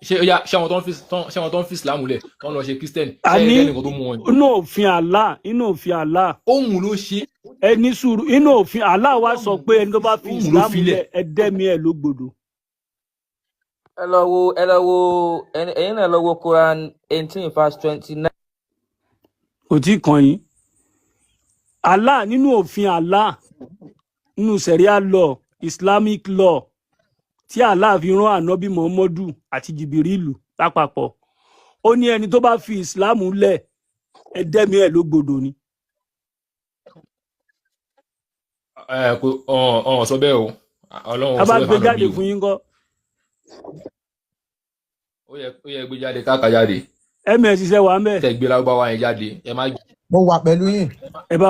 [SPEAKER 7] ṣé àwọn tó ń fi Islam lẹ̀ tó ń lọ ṣe Christian ṣé
[SPEAKER 4] Àní
[SPEAKER 7] ẹnìkan tó mú wọn ni.
[SPEAKER 4] inú òfin Allah
[SPEAKER 7] ohun ló ṣe
[SPEAKER 4] ẹni sùúrù, inú òfin Allah wá sọ pé ẹni tó bá fi
[SPEAKER 7] Òun ló
[SPEAKER 4] Islam
[SPEAKER 7] filẹ̀.
[SPEAKER 4] lẹ̀ ẹdẹ́mi ẹ̀ ló gbòdò.
[SPEAKER 5] ẹ lọ wo ẹ̀yin náà lọ wo Quran 18 verse 29.
[SPEAKER 4] Kò tí kàn yín. Allah nínú òfin Allah, nínú Sharia law, Islamic law tí Allah fi rán ànábì Muhammadu àti Jìbìrìlù lápapọ̀, ó ní ẹni tó bá fi Islam lẹ̀ ẹdẹ́mi ẹ̀ ló gbòdò ni.
[SPEAKER 7] sọ bẹ́ẹ̀ o Ọlọ́run
[SPEAKER 4] A
[SPEAKER 7] sọ
[SPEAKER 4] bá
[SPEAKER 7] bẹ́ẹ̀
[SPEAKER 4] gbé
[SPEAKER 7] fún
[SPEAKER 4] jáde
[SPEAKER 7] ànábì o
[SPEAKER 4] fún yín kọ́.
[SPEAKER 7] ó yẹ gbé jáde káàkà jáde
[SPEAKER 4] MS ṣiṣẹ́ wà ń bẹ̀.
[SPEAKER 7] tẹ gbé lárúbáwá yẹn jáde ẹ má
[SPEAKER 6] mo wà pẹ̀lú yín.
[SPEAKER 4] Ẹ bá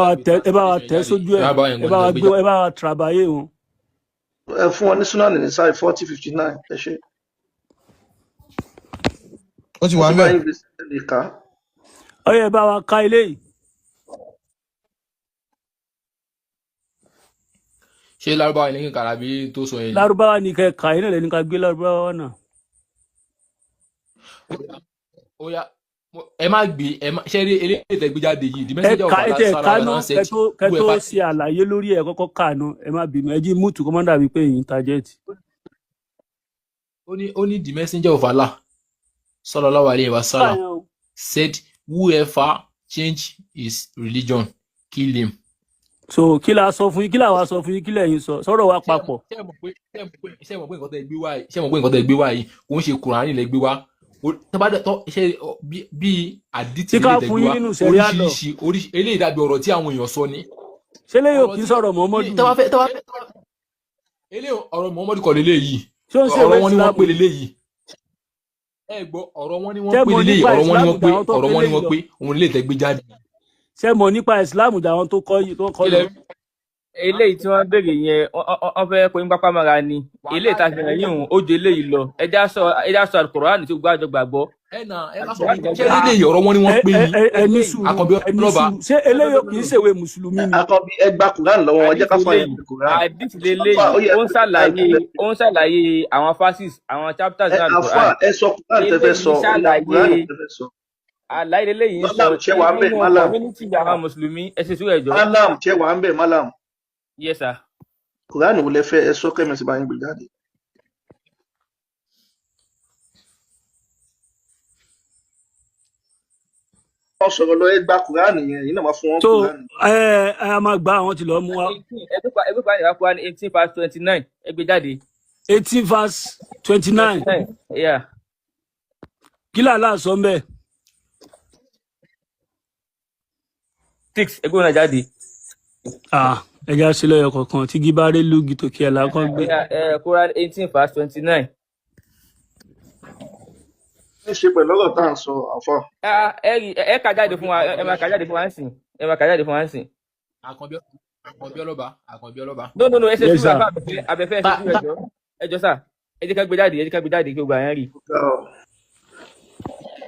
[SPEAKER 4] wa tẹ̀ sójú ẹ̀, ẹ bá wa tàbáyé wọn.
[SPEAKER 3] ẹ fún wọn ní súnáà ní sáì 4059 ẹ ṣe.
[SPEAKER 6] Ó ti wà ń bẹ̀.
[SPEAKER 3] lè kà á.
[SPEAKER 4] Ó yẹ bá wa ká eléyìí.
[SPEAKER 7] ṣé lárúbáwá yẹn ní kàrà bí tó sọ yẹn.
[SPEAKER 4] Lárúbáwá ni kẹ́ ka iná lẹ́ni ká gbé lárúbáwá náà.
[SPEAKER 7] ó yá ẹ má gbé ṣe rí eléyìí tẹ gbé jáde yìí the messenger of Allah
[SPEAKER 4] Ẹ̀ka
[SPEAKER 7] sallallahu alaihi
[SPEAKER 4] náà
[SPEAKER 7] wasallam
[SPEAKER 4] kẹ́tó ṣe àlàyé lórí ẹ̀ kọ́kọ́ kà náà, ẹ má bínú, ẹ jí múùtù kọ́mọ́dà wípé èyí ń tajẹ́ẹ̀tì.
[SPEAKER 7] ó ní the messenger of Allah sallallahu alaihi wasallam said whoever change his religion kill him.
[SPEAKER 4] So kí la sọ fún yín, kí la wá sọ fún yín, kí lẹ́yìn sọ sọ̀rọ̀ wa papọ̀.
[SPEAKER 7] ṣé mọ̀ pé nǹkan tẹ gbé wá yìí kò ń ṣe Kùránì lẹ gbé wá bí àdìtì
[SPEAKER 4] Tí ká
[SPEAKER 7] lè tẹ
[SPEAKER 4] fún
[SPEAKER 7] gbé
[SPEAKER 4] yín
[SPEAKER 7] wá
[SPEAKER 4] nínú Sharia law.
[SPEAKER 7] oríṣiríṣi eléyìí dàbí ọ̀rọ̀ tí àwọn èèyàn sọ ni.
[SPEAKER 4] Ṣé lè yóò kí sọ̀rọ̀ Muhammadu?
[SPEAKER 7] eléyìí ọ̀rọ̀ Muhammadu kọ́ leléyìí
[SPEAKER 4] Ṣé ó ń ṣe
[SPEAKER 7] ọ̀rọ̀
[SPEAKER 4] ìwé
[SPEAKER 7] wọn ni wọ́n
[SPEAKER 4] Islam?
[SPEAKER 7] pè leléyìí ẹ gbọ́ ọ̀rọ̀ wọn ni wọ́n
[SPEAKER 4] Ṣé
[SPEAKER 7] pè
[SPEAKER 4] mo
[SPEAKER 7] leléyìí
[SPEAKER 4] nípa
[SPEAKER 7] ọ̀rọ̀ wọn ni
[SPEAKER 4] Islam
[SPEAKER 7] wọ́n pè
[SPEAKER 4] dáwọn tó
[SPEAKER 7] ọ̀rọ̀ wọn ni
[SPEAKER 4] pélé
[SPEAKER 7] wọ́n pè òun lè tẹ gbé jáde.
[SPEAKER 4] Ṣé mọ̀ nípa Islam dàwọn tó kọ́ yìí tó kọ́
[SPEAKER 7] Ilẹ̀-
[SPEAKER 4] yìí?
[SPEAKER 5] eléyìí tí wọ́n béèrè yẹn wọ́n fẹ́ kó yín pápá mọ́ra ni eléyìí tá a fi hàn yín òun ó ju eléyìí lọ ẹja sọ Al-Qur'an tí ó gbàjọ gbàgbọ́.
[SPEAKER 7] ẹ ká sọ ṣé leléyìí ọ̀rọ̀ wọn ni wọ́n pè yìí
[SPEAKER 4] Ẹni sùúrù,
[SPEAKER 7] Àkànbí
[SPEAKER 4] ẹni
[SPEAKER 7] ọlọ́ba.
[SPEAKER 4] sùúrù. Ṣé eléyìí kì í ṣèwé mùsùlùmí ni?
[SPEAKER 3] Àkànbí ẹ gba Quran lọ́wọ́ wọn jẹ́ ká fún àyè Quran.
[SPEAKER 5] àdìsí leléyìí ó ń ṣàlàyé àwọn fasis àwọn chapters
[SPEAKER 3] ẹ
[SPEAKER 5] náà
[SPEAKER 3] àfa
[SPEAKER 5] Al-Qur'an.
[SPEAKER 3] ẹ sọ Quran tẹfẹ sọ
[SPEAKER 5] Eléyìí ṣàlàyé-
[SPEAKER 3] Quran tẹfẹ sọ.
[SPEAKER 5] àlàyé leléyìí ń sọ
[SPEAKER 3] Malam ṣe wà ń bẹ̀,
[SPEAKER 5] nínú
[SPEAKER 3] Malam.
[SPEAKER 5] community àwọn mùsùlùmí ẹ ṣe sùúrù ẹjọ́.
[SPEAKER 3] Malam ṣe wà ń bẹ̀ Malam.
[SPEAKER 5] Yes sir.
[SPEAKER 3] Quran wo lẹ fẹ́ ẹ sọ kẹ́mi sí bá yín gbé jáde. wọ́n sọ̀rọ̀ lọ ẹ gba Quran yẹn yìí náà máa fún wọn
[SPEAKER 4] So
[SPEAKER 3] Quran.
[SPEAKER 4] a máa gbà àwọn tí lọ mú wa.
[SPEAKER 5] 18 ẹgbẹ́ ìwà Quran 18 verse 29 ẹgbẹ́ jáde.
[SPEAKER 4] 18 verse 29.
[SPEAKER 5] Yeah.
[SPEAKER 4] Kí làlá sọ ń bẹ̀?
[SPEAKER 5] 6 ẹgbẹ́ wọn jáde.
[SPEAKER 4] ẹja sí lọ́yọ̀ kọ̀ọ̀kan tí gíbárẹ́ lùgì tòkè ẹ̀ lákọ́ gbé.
[SPEAKER 5] Quran 18 verse 29.
[SPEAKER 3] ní ṣe pẹ̀lú ọ̀rọ̀ tá à ń sọ àfọ.
[SPEAKER 5] ẹ kà jáde fún wa, ẹ máa kà jáde fún wa ń sìn, ẹ máa kà jáde fún wa ń sìn.
[SPEAKER 7] Àkànbí ọlọ́ba.
[SPEAKER 5] No, ẹ ṣe sí wa abẹ́fẹ́ ṣe sí ẹjọ́ sà, ẹ jẹ́ ká gbé jáde kí o gbà yẹn rí.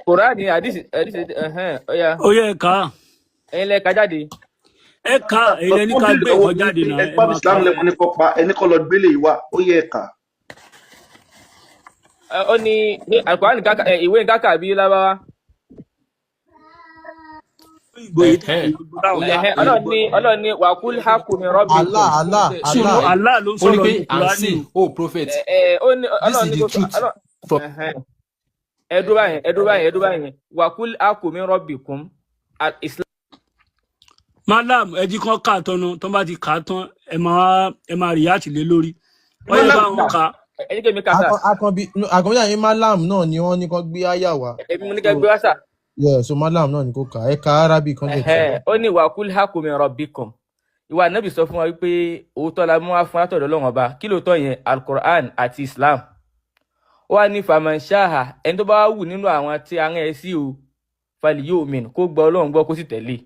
[SPEAKER 5] Quran ni àdìsí ọ̀ya.
[SPEAKER 4] ó yẹ ẹ̀ka.
[SPEAKER 5] ẹ̀yin lẹ kà jáde.
[SPEAKER 4] ẹ̀ka èyí ní ká gbé ẹ̀kọ́ jáde náà.
[SPEAKER 3] ẹgbẹ́ Islam lẹ́kọ̀ọ́ ní kọ́ pa ẹni kọ́ lọ gbélé ìwà ó yẹ ẹ̀ka.
[SPEAKER 5] ó ní Al-Qur'an ìwé nǹkan bí lábáwá. Ọlọ́run ní wàkúl hákù ní rọ́bì.
[SPEAKER 6] Allah
[SPEAKER 4] ló ń
[SPEAKER 7] Ó ní
[SPEAKER 4] sọ̀rọ̀
[SPEAKER 7] pé
[SPEAKER 4] ní
[SPEAKER 7] and say,
[SPEAKER 4] Kùránì.
[SPEAKER 7] oh prophet,
[SPEAKER 5] Ọlọ́run
[SPEAKER 7] this
[SPEAKER 5] ní
[SPEAKER 7] is the truth from
[SPEAKER 5] ẹdú báyẹn wàkúl hákù ní rọ́bì kún Islam.
[SPEAKER 4] Malam ẹjí kan kà tọ́nà tó bá ti kà á tán ẹ máa rí àtìlé lórí. wọ́n yẹ bá wọn kà.
[SPEAKER 5] ẹ ní kí èmi kà sà.
[SPEAKER 6] Àkànbí àyè Malam náà ni wọ́n ní kó gbé àyà wá.
[SPEAKER 5] èmi mú ní kẹ́ gbé wá sà.
[SPEAKER 6] Yeah, so Malam náà ni kò kà ẹ̀ka Arabic kan lè kà.
[SPEAKER 5] Ó ní wàkúl hákù ní rọ́bì kún. Ìwà Ànábì sọ fún wa wípé òótọ́ la mú wá fún látọ̀dọ̀ Ọlọ́run Ọba, kí lóòótọ́ yẹn Al-Qur'an àti Islam. Ó wá ní faman shaha, ẹni tó bá wù nínú àwọn tí a rán ẹ sí o falyu'min, kó gbọ́ Ọlọ́run gbọ́ kó sì tẹ̀lé.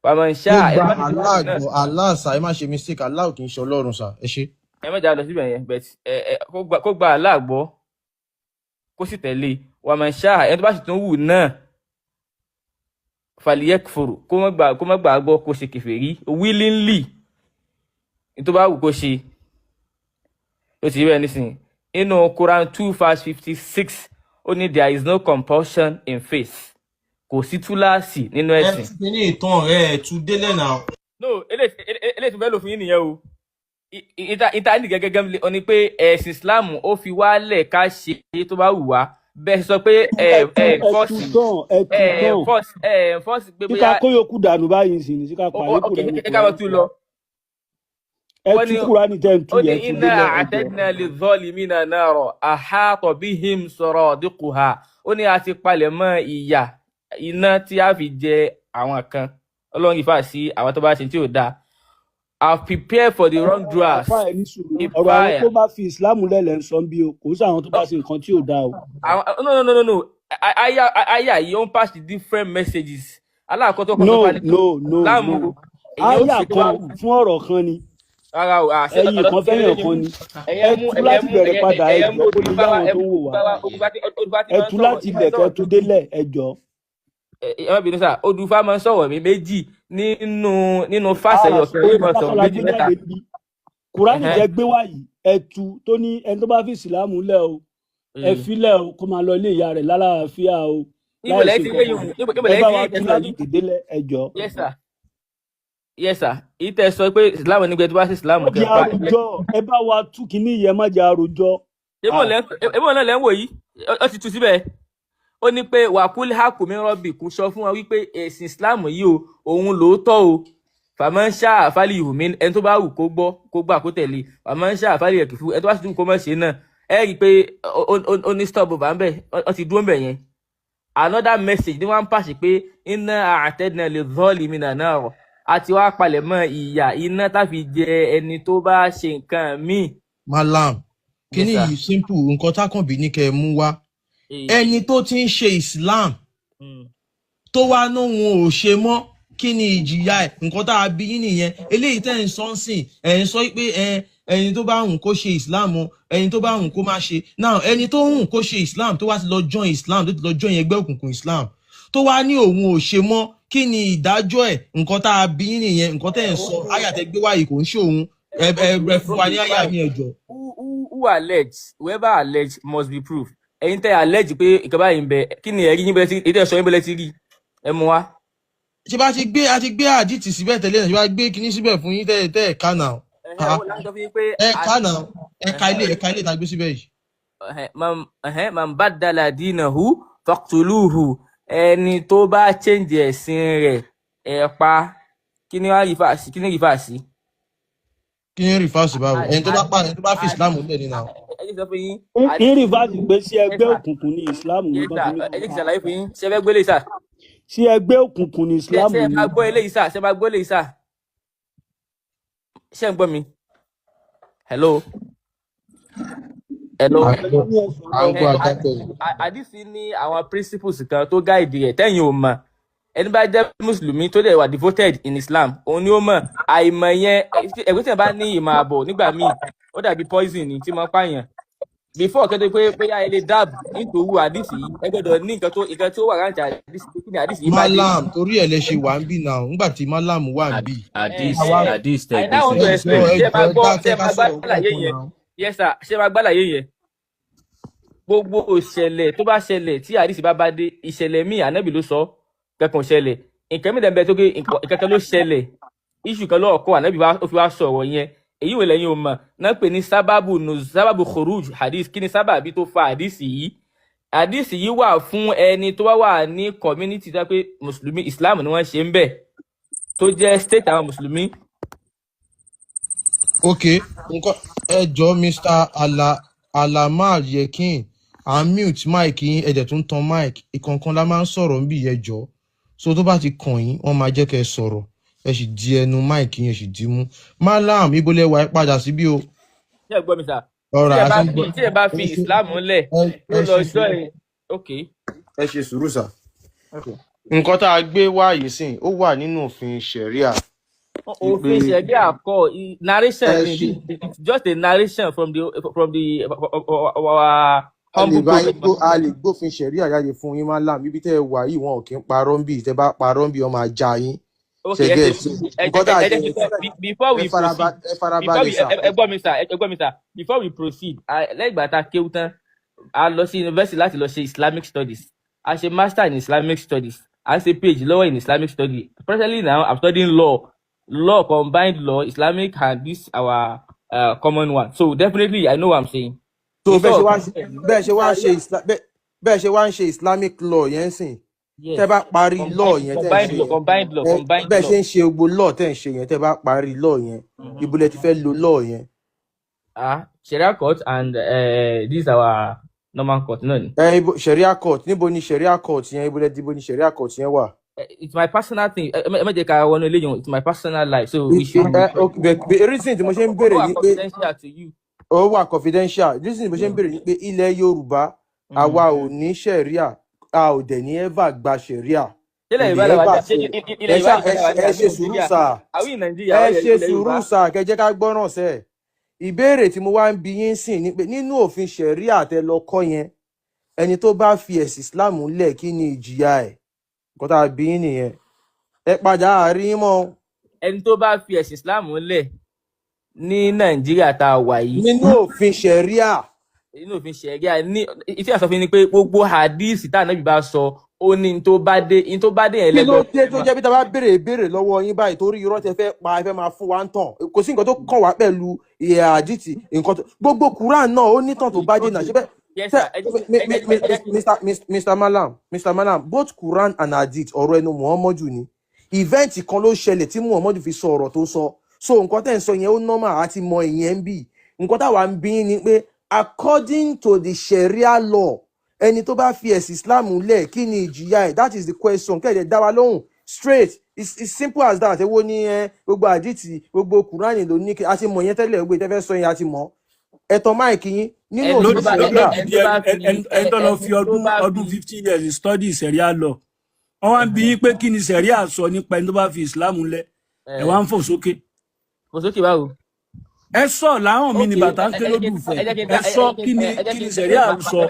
[SPEAKER 5] Faman shaha
[SPEAKER 6] Allah sà ẹ má ṣe mistake, Allah kì í ṣe Ọlọ́run sà ẹ ṣe.
[SPEAKER 5] ẹ mẹ́jà lọ síbẹ̀ yẹn but kó gba Allah gbọ́ kó sì tẹ̀lé. Waman shaha, ẹni tó bá sì tún wù náà falyakfur, kó má gbà gbọ́ kó ṣe kèfèrí willingly ní tó bá wù kó ṣe. Ó ti rí bẹ́ẹ̀ nísìnyí. Inú Quran 2 verse 56 ó ní there is no compulsion in faith, kò sí túláàsì nínú ẹ̀sìn.
[SPEAKER 6] Ẹ ti ní ìtàn rẹ̀ tún délẹ̀ náà.
[SPEAKER 5] No, eléyìí tó fẹ́ lò fún yín nìyẹn o. Ìta ní gẹ́gẹ́ ọ ni pé ẹ̀sìn Islam ó fi wálẹ̀ ká ṣe tó bá wù wá. Bẹ́ẹ̀ sọ pé fọ́ọ̀sì gbé bóyá.
[SPEAKER 4] kíkà kóyòkù dànù báyìí sì ní kíkà parí kò lẹ́nu.
[SPEAKER 5] ẹ káwọ́ tún lọ.
[SPEAKER 4] ẹ tún Kùránì tẹ́ ń tú
[SPEAKER 5] ó ní
[SPEAKER 4] yẹn tún
[SPEAKER 5] inna
[SPEAKER 4] délẹ̀
[SPEAKER 5] a'tadna lidh-dhalimina nara ahata bihim suradiquha. Ó ní a ti palẹ̀ mọ́ ìyà iná tí a fi jẹ àwọn kan. Ọlọ́run ìfà sí àwọn tó bá ṣe tí ò dáa. I've prepared for the wrongdoers.
[SPEAKER 4] ọ̀rọ̀ àwọn tó bá fi ìsìlámù lẹ́lẹ̀ ń sọ bí o kò sí àwọn tó bá ṣe nǹkan tí ò dáa o.
[SPEAKER 5] No. Aya yìí ó ń pass the different messages. Aláàkọ́tọ̀ kan tó bá ní láàmú.
[SPEAKER 4] Aya kan fún ọ̀rọ̀ kan ni. Ẹyin kan fẹ́yàn kan ni. Ẹ tú láti bẹ̀rẹ̀ padà ẹ jọ kó lè yá àwọn tó ń wò wá. Ẹ tú láti ilẹ̀ kẹ́ tú délẹ̀ ẹ jọ.
[SPEAKER 5] Ẹ má bínú sá, Odùfá máa ń sọ̀rọ̀ mi méjì nínú fásẹ̀ yọ̀kẹ́ yìí máa sọ̀rọ̀ méjì mẹ́ta.
[SPEAKER 4] Kùránì jẹ́ gbé wáyìí ẹ̀tù tó ní ẹni tó bá fi ìsìlámù lẹ̀ o ẹ filẹ̀ o kó máa lọ ilé ìyá rẹ̀ lálàáfíà o.
[SPEAKER 5] Ìbòlẹ́ ti léyìn
[SPEAKER 4] ẹ bá wa tú láti délẹ̀ ẹ jọ.
[SPEAKER 5] Yes sir, ìtẹ̀ sọ pé ìsìlámù nígbà tó bá sí ìsìlámù
[SPEAKER 4] kẹ́ pa. Ẹ bá wa tú kínní yẹn má jẹ́ àròjọ.
[SPEAKER 5] Ebó náà lẹ́ ń wò yìí, ó ti tú síbẹ̀. Ó ní pé wàkúlì hákù mi rọ́bì kún sọ fún wa wípé ẹ̀sìn Islam yìí o òun lòótọ́ o. Faman sha'a falyu'min, ẹni tó bá wù kó gbọ́ kó gbà kó tẹ̀lé. Faman sha'a falyakfur, ẹni tó bá sì tún kó mọ̀ ṣe náà. Ẹ rí i pé ó ní stop bá ń bẹ̀ ó ti dúró ń bẹ̀ yẹn. Another message ni wọ́n ń pàṣẹ pé inna a'tadna lidh-dhalimina nara, àti wá palẹ̀ mọ́ ìyà iná táfi jẹ ẹni tó bá ṣe nǹkan míì.
[SPEAKER 6] Malam kí ni yìí simple nǹkan tákànbí ní kẹ́ mú wá. Ẹni tó ti ń ṣe Islam tó wá nóhun ò ṣe mọ́ kí ni ìjìyà ẹ̀ nǹkan tá a bí yín nìyẹn. Eléyìí tẹ́ ń sọ sìn ẹ̀ ń sọ pé ẹni tó bá hùn kó ṣe Islam ẹni tó bá hùn kó má ṣe. Now ẹni tó hùn kó ṣe Islam tó wá ti lọ join Islam tó ti lọ join ẹgbẹ́ òkùnkùn Islam tó wá ní òun ò ṣe mọ́ kí ni ìdájọ́ ẹ̀ nǹkan tá a bí yín nìyẹn nǹkan tẹ́ ń sọ àyà tẹ́ gbé wáyé kò ń ṣe òun ẹ fún wa ní àyà mi ẹ̀jọ̀.
[SPEAKER 5] Who allege, whoever allege must be proved. Ẹ̀yin tẹ́ allege pé ìkàbá yìí ń bẹ kí ni ẹ̀rí yín bẹ́ẹ̀ tí ètò ẹ̀sọ́ yín bẹ́ẹ̀ ti rí ẹ mú wa.
[SPEAKER 6] Ṣé bá ti gbé àdìtì síbẹ̀ tẹ́lẹ̀ náà ṣé bá gbé kinní síbẹ̀ fún yín tẹ́ ẹ̀ ká náà. Ẹ ká náà ẹ̀ka ilé ìta gbé síbẹ̀ yìí.
[SPEAKER 5] Man baddala dinahu faqtuluhu, ẹni tó bá change ẹ̀sìn rẹ̀ ẹ̀ pa. Kí ni wàá rí fàásì? Kí ni rí fàásì?
[SPEAKER 6] Kí ni rí fàásì báwo? Ẹni tó bá fi Islam lẹ̀ nínú àwọn.
[SPEAKER 4] Ní rìvásì gbé sí ẹgbẹ́ òkùnkùn ní Islam ní bá fi ní.
[SPEAKER 5] Ẹ jẹ́ kí ṣàlàyé fún yín, ṣe fẹ́ gbélé sà.
[SPEAKER 4] sí ẹgbẹ́ òkùnkùn ní Islam
[SPEAKER 5] ṣe
[SPEAKER 4] ni.
[SPEAKER 5] máa gbọ́ eléyìí sà ṣe máa gbọ́ eléyìí sà ṣe ń gbọ́ mi. Hello. Àdìsí ní àwọn principles kan tó gáìdì rẹ̀ tẹ́yìn ò mọ̀ ẹni bá jẹ́ mùsùlùmí tó lè wà devoted in Islam òun ni ó mọ̀ àìmọ̀ yẹn ẹgbẹ́ tí wọ́n bá ní ìmọ̀ àbọ̀ nígbà míì ó dàbí poison ní tí wọ́n pààyàn before kẹ́tọ́ pé ẹ lè dab nítorí àdìsí yìí ẹ gbọ́dọ̀ ní nǹkan tó wà ráńjà àdìsí kí ni àdìsí yìí bá dé.
[SPEAKER 6] Malam torí ẹ̀ lè ṣe wà ń bì náà nígbà tí Malam wà ń bì.
[SPEAKER 7] Hadith
[SPEAKER 5] I now want to explain ṣé máa gbàlàyé yẹn yes sir ṣé máa gbàlàyé yẹn gbogbo ìṣẹ̀lẹ̀ tó bá ṣẹlẹ̀ tí àdìsí bá dé ìṣẹ̀lẹ̀ míì ànábì ló sọ kankan ṣẹlẹ̀ nǹkan mìíràn bẹ tó gé nǹkan ló ṣẹlẹ̀ iṣu kan lọ́ọ̀kọ́ ànábì ó fi wá sọ̀rọ̀ yẹn èyí wò lẹ́yìn o mọ̀ náà pè ní sábàbù khuruj hadith kí ni sábàbí tó fa hadith yìí wà fún ẹni tó wà ní community tó pé mùsùlùmí Islam ni wọ́n ṣe ń bẹ̀ tó jẹ́ state àwọn mùsùlùmí.
[SPEAKER 6] ok nǹkan ẹ jọ Mr. Alamar Yekin mute mic yín ẹ̀jẹ̀ tó ń tan mic ìkọ̀ọ̀kan la máa ń sọ̀rọ̀ níbi ìyẹjọ́ so tó bá ti kàn yín wọ́n máa jẹ́ kẹ́ ẹ sọ̀rọ̀ ẹ sì di ẹnu mic yín ẹ sì di mú. Malam ibo lẹ wà ẹ padà síbí o.
[SPEAKER 5] ṣé ẹ gbọ́ mi sà tí ẹ bá fi Islam lẹ̀ ló lọ jọ ẹ ok.
[SPEAKER 6] ẹ ṣe sùúrù sà. nǹkan tá a gbé wá yìí sìn ó wà nínú òfin ṣẹ̀ríà.
[SPEAKER 5] òfin ṣẹ̀ríà kọ́ narration it's just a narration from the
[SPEAKER 6] a lè gbófin ṣẹ̀ríà jáde fún yín Malam ibi tẹ́ ẹ wà yìí wọn ò kí ń parọ́ ń bì tẹ́ bá parọ́ ń bì wọ́n máa já yín.
[SPEAKER 5] Okay, before we proceed, lẹ́yìn ìgbà tá a kéwú tán a lọ sí university láti lọ ṣe Islamic studies a ṣe master in Islamic studies a ṣe PhD lọ́wọ́ in Islamic studies presently now I'm studying law combined law Islamic and this our common one so definitely I know what I'm saying.
[SPEAKER 6] so bẹ́ẹ̀ ṣe wá ń ṣe Islamic law yẹn sìn.
[SPEAKER 5] Yes.
[SPEAKER 6] Tẹ́ bá parí law yẹn
[SPEAKER 5] combined law
[SPEAKER 6] bẹ́ẹ̀ ṣe ń ṣe gbogbo law tẹ́ ń ṣe yẹn tẹ́ bá parí law yẹn ibo lẹ ti fẹ́ lo law yẹn.
[SPEAKER 5] Sharia court and this is our normal court náà ni.
[SPEAKER 6] Sharia court níbo ni Sharia court yẹn ibo ni Sharia court yẹn wà.
[SPEAKER 5] It's my personal thing ẹ má jẹ́ ká wọnú eléyìí it's my personal life so we should.
[SPEAKER 6] reason tí mo ṣe ń béèrè ni pé
[SPEAKER 5] confidential to you.
[SPEAKER 6] Ó wà confidential reason tí mo ṣe ń béèrè ni pé ilẹ̀ Yorùbá àwa ò ní Sharia a ò dẹ̀ ní ever gba Sharia.
[SPEAKER 5] ẹ
[SPEAKER 6] ṣe sùúrù sà ẹ ṣe sùúrù sà kẹ́ jẹ́ ká gbọ́ràn sẹ́ ìbéèrè tí mo wá ń bi yín sìn ni pé nínú òfin Sharia tẹ́ lọ kọ́ yẹn ẹni tó bá fi ẹ̀sìn Islam lẹ̀ kí ni ìjìyà ẹ̀ nǹkan tá a bi yín nìyẹn ẹ padà àárín mọ́.
[SPEAKER 5] ẹni tó bá fi ẹ̀sìn Islam lẹ̀ ní Nàìjíríà tá a wà yìí.
[SPEAKER 6] nínú òfin Sharia.
[SPEAKER 5] nínú òfin Sharia ní ìtí àsọfin ni pé gbogbo hadith tá Ànábì bá sọ ó ní tó bá dé yẹn lẹ́gbẹ̀ẹ́.
[SPEAKER 6] kí ló dé tó jẹ́ bí tá a bá béèrè lọ́wọ́ yín báyìí torí irọ́ tẹ fẹ́ pa ẹ fẹ́ máa fún wa ń tàn kò sí nǹkan tó kàn wá pẹ̀lú ìhà àdìtì nǹkan tó gbogbo Quran náà ó ní tàn tó bá dé náà ṣe bẹ́ẹ̀. Mr. Malam both Quran and hadith ọ̀rọ̀ ẹnu Muhammadu ni event kan ló ṣẹlẹ̀ tí Muhammadu fi sọ ọ̀rọ̀ tó sọ so nǹkan tẹ́ ń sọ yẹn ó normal àti mọ ìyẹn ń bì nǹkan táwa ń bí ni pé according to the Sharia law ẹni tó bá fi ẹ̀sìn Islam lẹ̀ kí ni ìjìyà ẹ̀ that is the question kẹ́ẹ̀dẹ̀ dá wa lóhùn straight it's simple as that èwo ni gbogbo àdìtì gbogbo Kùránì ló ní àti mọ̀ yẹn tẹ́lẹ̀ gbogbo ìtẹ́fẹ́ sọ yẹn àti mọ̀ ẹ̀tọ́ máìkì yín nínú òfin Sharia.
[SPEAKER 4] ẹni tó lọ fi ọdún 15 years study Sharia law wọ́n wá ń bi pé kí ni Sharia sọ nípa ẹni tó bá fi Islam lẹ̀ ẹ̀ wá ń fò sókè.
[SPEAKER 5] fò sókè báwo.
[SPEAKER 4] ẹ sọ láwọn mi ní bàtà ń ké lódù fẹ ẹ sọ kí ni Sharia sọ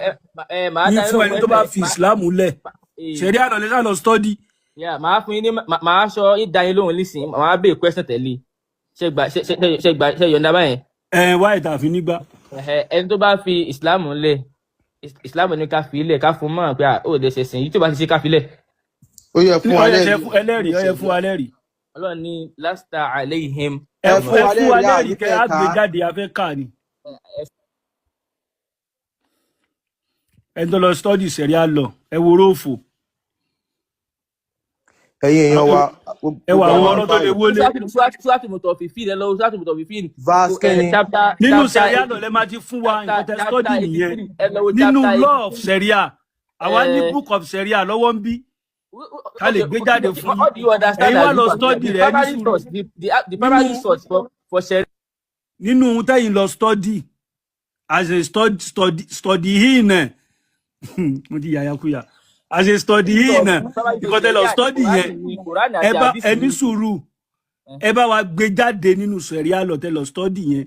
[SPEAKER 4] ní fún ẹni tó bá fi Islam lẹ̀ Sharia lọ lẹ́sà lọ study.
[SPEAKER 5] màá fún yín ní màá sọ ìdáyín lóhùn lísìn màá béèrè question tẹ̀lé ṣe yọ̀ǹda báyẹn.
[SPEAKER 4] wá ìtàfin nígbà.
[SPEAKER 5] ẹni tó bá fi Islam lẹ̀ Islam ní ká fi lẹ̀ ká fún mọ́ pé ó lè ṣẹ̀sìn yìí tó bá ti ṣe ká fi lẹ̀.
[SPEAKER 6] ó yẹ fún
[SPEAKER 4] wa lẹ́rìí.
[SPEAKER 5] Ọlọ́run ní lasta alayhim.
[SPEAKER 4] ẹ fún wa lẹ́rìí kẹ́ àgbéjáde afẹ́ kà ni. ẹni tó lọ study Sharia law ẹ wo róòfò.
[SPEAKER 6] ẹ̀yin èèyàn wa.
[SPEAKER 4] ẹ wà àwọn ọ̀rọ̀ tó lè wọlé.
[SPEAKER 5] Súwátì mọ̀tọ̀ fífín ẹ lọ Súwátì mọ̀tọ̀ fífín.
[SPEAKER 6] vaskini.
[SPEAKER 4] nínú Sharia law lẹ máa ti fún wa nǹkan tẹ study nìyẹn nínú law of Sharia àwa ní book of Sharia lọ́wọ́ ń bí. ká lè gbé jáde fún
[SPEAKER 5] How do you understand
[SPEAKER 4] ẹ̀yin wá
[SPEAKER 5] that
[SPEAKER 4] lọ
[SPEAKER 5] the
[SPEAKER 4] study rẹ̀ ní
[SPEAKER 5] primary
[SPEAKER 4] sùúrù
[SPEAKER 5] source the primary
[SPEAKER 4] nínú
[SPEAKER 5] source for sharing
[SPEAKER 4] nínú ohun tẹ́yìn lọ study as a study in mo ti yàyàkuyà as a study in nǹkan tẹ́ lọ study yẹn
[SPEAKER 5] Quran
[SPEAKER 4] ẹ
[SPEAKER 5] àti
[SPEAKER 4] bá
[SPEAKER 5] hadith
[SPEAKER 4] ẹ ní
[SPEAKER 5] ni.
[SPEAKER 4] sùúrù ẹ bá wa gbé jáde nínú sẹ̀ríà lọ tẹ́ lọ study yẹn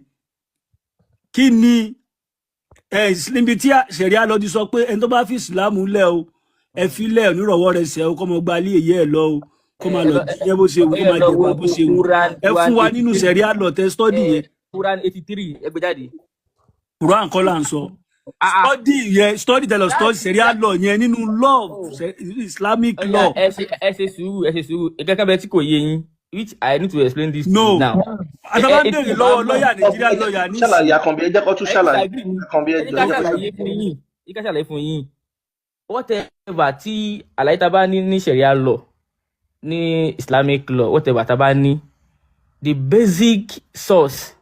[SPEAKER 4] kí ni níbi tí sẹ̀ríà lọ ti sọ pé ẹni tó bá fi ìsìlámù lẹ̀ o ẹ fi lẹ̀ onírọ̀wọ́ rẹ̀ sẹ́ o kọ́ mọ gba ilé èyí ẹ̀ lọ o kó máa lọ jíjẹ́ bó ṣe wù kó máa jẹ̀gbà bó ṣe wù ẹ fún wa nínú sẹ̀ríà lọ tẹ́ study yẹn.
[SPEAKER 5] Quran 83 ẹgbẹ́ jáde.
[SPEAKER 4] Quran kọ́ là ń sọ study yẹn study tẹ́ lọ study sẹ̀ríà lọ yẹn nínú law Islamic law.
[SPEAKER 5] ẹ ṣe sùúrù ìkẹ́kẹ́ bẹ́ẹ̀ tí kò yé yín which I need to explain this to
[SPEAKER 4] no
[SPEAKER 5] you now.
[SPEAKER 4] àtàwọn béèrè lọ́wọ́ lọ́ọ̀yà Nàìjíríà lọ́ọ̀yà ní.
[SPEAKER 2] ṣàlàyé Àkànbí ẹ jẹ́ kó tún ṣàlàyé Àkànbí ẹ
[SPEAKER 5] ká ṣàlàyé fún yín whatever tí àlàyé tá a bá ní sharia law ní Islamic law whatever tá a bá ní the basic source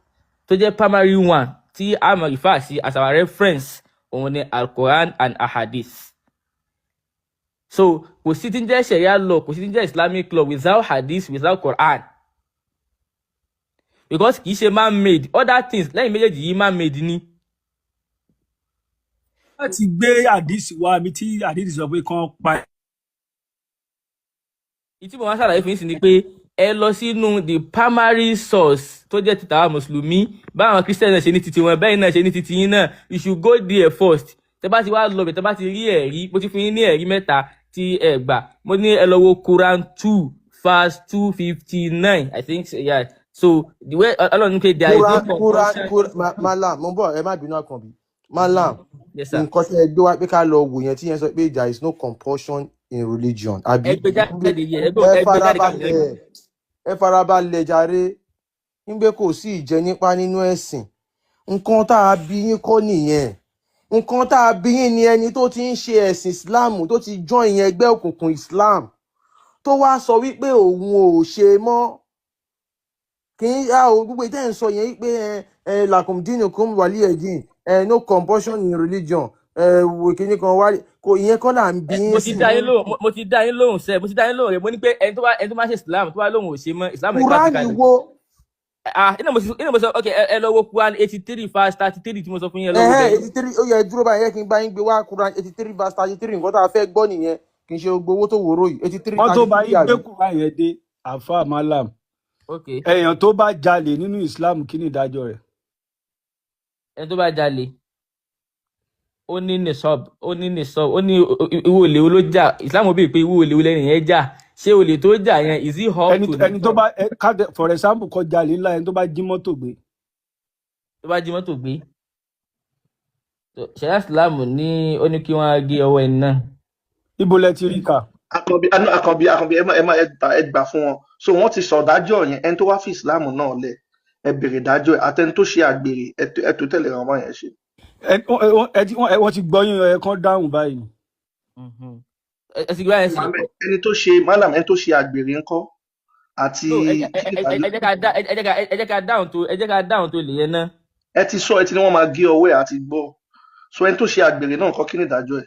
[SPEAKER 5] tó jẹ́ primary one tí a mọ̀ refer sí as our reference òun ni Al-Quran and Ahadith. So kò sí tí ń jẹ́ sharia law kò sí tí ń jẹ́ Islamic law without hadith without Quran because kì í ṣe man made other things lẹ́yìn méjèèjì yìí man made ni.
[SPEAKER 4] láti gbé àdìsí wa mi tí àdìsí sọ pé kán pa.
[SPEAKER 5] ìtí mo máa ṣàlàyé fún yín sí ni pé ẹ lọ sínú the primary source tó jẹ́ títà àwọn mùsùlùmí báwọn christian náà ṣe ní titi wọn bẹ́ẹ̀ náà ṣe ní titi yín náà you should go there first tẹ́ bá ti wá lọ bẹ̀ tẹ́ bá ti rí ẹ̀rí mo ti fún yín ní ẹ̀rí mẹ́ta tí ẹ gbà mo ní ẹ lọ wo Quran 2 verse 259 I think yeah. So the way Ọlọ́run pé there is no
[SPEAKER 6] Quran malam mo bọ̀ ẹ má bínú Àkànbí malam
[SPEAKER 5] yes sir
[SPEAKER 6] nǹkan tí ẹ gbé wá pé ká lọ wò yẹn tí yẹn sọ pé there is no compulsion in religion àbí ẹ farabalẹ̀ jàre nígbẹ́ kò sí ìjẹ nípa nínú ẹ̀sìn nǹkan tá a bí yín kọ́ nìyẹn nǹkan tá a bí yín ni ẹni tó ti ń ṣe ẹ̀sìn Islam tó ti join ìyẹn ẹgbẹ́ òkùnkùn Islam tó wá sọ wípé òun ò ṣe mọ́ kì í gbogbo ìtẹ́ ń sọ yẹn wípé lakum dinukum waliyadin no compulsion in religion kìíní kan wá kò ìyẹn kọ́ là ń bí yín sí.
[SPEAKER 5] mo ti dá yín lóhùn sẹ́ẹ̀ mo ti dá yín lóhùn rẹ̀ mo ní pé ẹni tó máa ṣe Islam tó wá lóhùn ò ṣe mọ́ Islam ní
[SPEAKER 6] Kúránì wo.
[SPEAKER 5] inú mo sọ ok ẹ lọ wo Quran 83 verse 33 tí mo sọ fún yín ẹ lọ wo bẹ́ẹ̀.
[SPEAKER 6] 83 ó yẹ dúró báyìí yẹ kí n bá yín gbé wá Quran 83 verse 33 nǹkan tá a fẹ́ gbọ́ nìyẹn kì í ṣe gbogbo owó tó wòró yìí 83
[SPEAKER 4] wọ́n tó bá yín gbé Quran yẹn dé àfa malam èèyàn tó bá jalè nínú Islam kí ni ìdájọ́ rẹ̀.
[SPEAKER 5] ẹni tó bá jalè ó ní nisab ó ní ìwé olè wo ló jà Islam bí pé ìwé olè wo lẹ́yìn yẹn jà ṣé olè tó jà yẹn is it up to
[SPEAKER 4] ẹni tó bá for example kó jalè ńlá ẹni tó bá jí mọ́tò gbé.
[SPEAKER 5] ṣẹ̀ríà Islam ní ó ní kí wọ́n gé ọwọ́ ẹni náà.
[SPEAKER 4] ibo lẹ ti rí kà.
[SPEAKER 2] Àkànbí ẹ gbà fún wọn so wọ́n ti sọ dájọ́ yẹn ẹni tó wá fi Islam náà lẹ̀ ẹ bèrè dájọ́ ẹ àtẹni tó ṣe àgbèrè ẹ tó tẹ̀lé ọmọ yẹn ṣe.
[SPEAKER 4] wọ́n ti gbọ́ yín ẹ kàn dáhùn báyìí.
[SPEAKER 2] ẹni tó ṣe malam ẹni tó ṣe àgbèrè ńkọ́ àti.
[SPEAKER 5] ẹ jẹ́ ká dáhùn tó lè yẹn ná.
[SPEAKER 2] ẹ ti sọ ẹ ti ní wọ́n máa gé ọwọ́ ẹ àti gbọ́ so ẹni tó ṣe àgbèrè náà ńkọ́ kí ni ìdájọ́ ẹ.